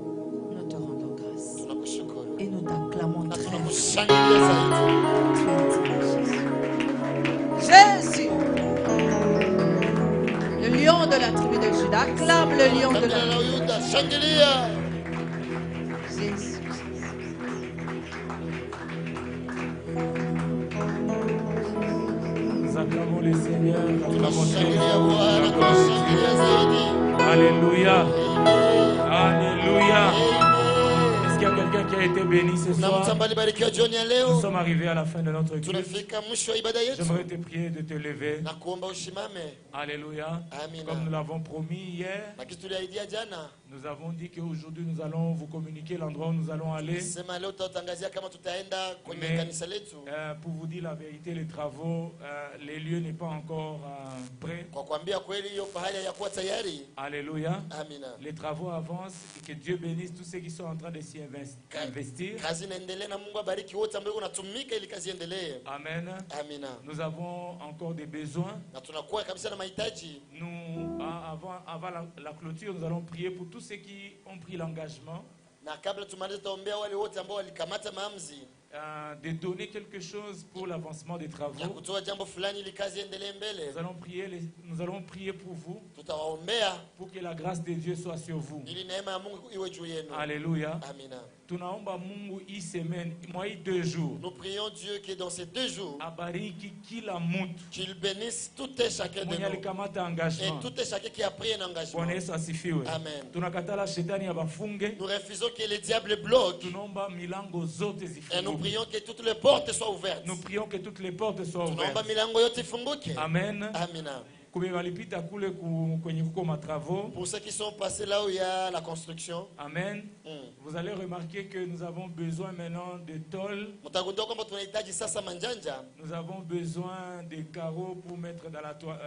Nous te rendons grâce. Tunakushukuru. Et nous t'acclamons Na très fort. tunakushangilia zaidi. Jésus, le lion de la tribu de Juda, acclame le lion de Kabila la la Yuda, shangilia. Jésus. Nous acclamons le Seigneur. Tunashangilia Bwana, tunashangilia zaidi. Alléluia. Alléluia. Amen. Est-ce qu'il y a quelqu'un qui a été béni ce Na mtu soir? ambaye alibarikiwa jioni ya Nous leo. sommes arrivés à la fin de notre culte. Tunafika mwisho wa ibada yetu. J'aimerais te prier de te lever. Na kuomba usimame. Alléluia. Amina. Comme nous l'avons promis hier, Na kitu tuliahidia jana. nous avons dit qu'aujourd'hui nous allons vous communiquer l'endroit où nous allons aller. Sema leo tutatangazia kama tutaenda kwenye Mais, kanisa letu. pour vous dire la vérité, les travaux, les lieux n'est pas encore prêts. Kwa kuambia kweli hiyo pahali hayakuwa tayari. Alléluia. Amina. Les travaux avancent et que Dieu bénisse tous ceux qui sont en train de s'y investir. Kazi inaendelea na Mungu abariki wote ambao unatumika ili kazi iendelee. Amen. Amina. Nous avons encore des besoins. Na tunakuwa kabisa na mahitaji. Nous, avant la clôture, nous allons prier pour tous ceux qui ont pris l'engagement Na kabla tumalize tutaombea wale wote ambao walikamata maamuzi de donner quelque chose pour l'avancement des ya travaux. kutoa jambo fulani ili kazi iendelee mbele. Nous allons prier pour vous, Tutawaombea pour que la grâce de Dieu soit sur vous. ili neema ya Mungu iwe juu yenu. Alléluia. Amina. Tunaomba Mungu hii semaine, moi hii 2 jours, Nous prions Dieu que dans ces 2 jours, abariki kila mtu qu'il bénisse tout et chacun de mwenye nous. alikamata Et engagement. tout et chacun qui a pris un engagement. Bwana Yesu asifiwe. Amen. Tunakatala shetani abafunge. Nous refusons que les diables bloquent. Tunaomba milango zote Et nous zifunguke. prions que toutes les portes soient ouvertes. Nous prions que toutes les portes soient Tunaomba ouvertes. milango yote ifunguke. Amen. Amina. Kube walipita kule kwenye kuko matravaux. Pour ceux qui sont passés là où il y a la construction. Amen. Vous allez remarquer que nous avons besoin maintenant de tôles. Mtagundua kwamba tunahitaji sasa manjanja. Nous avons besoin de carreaux pour mettre dans la toile.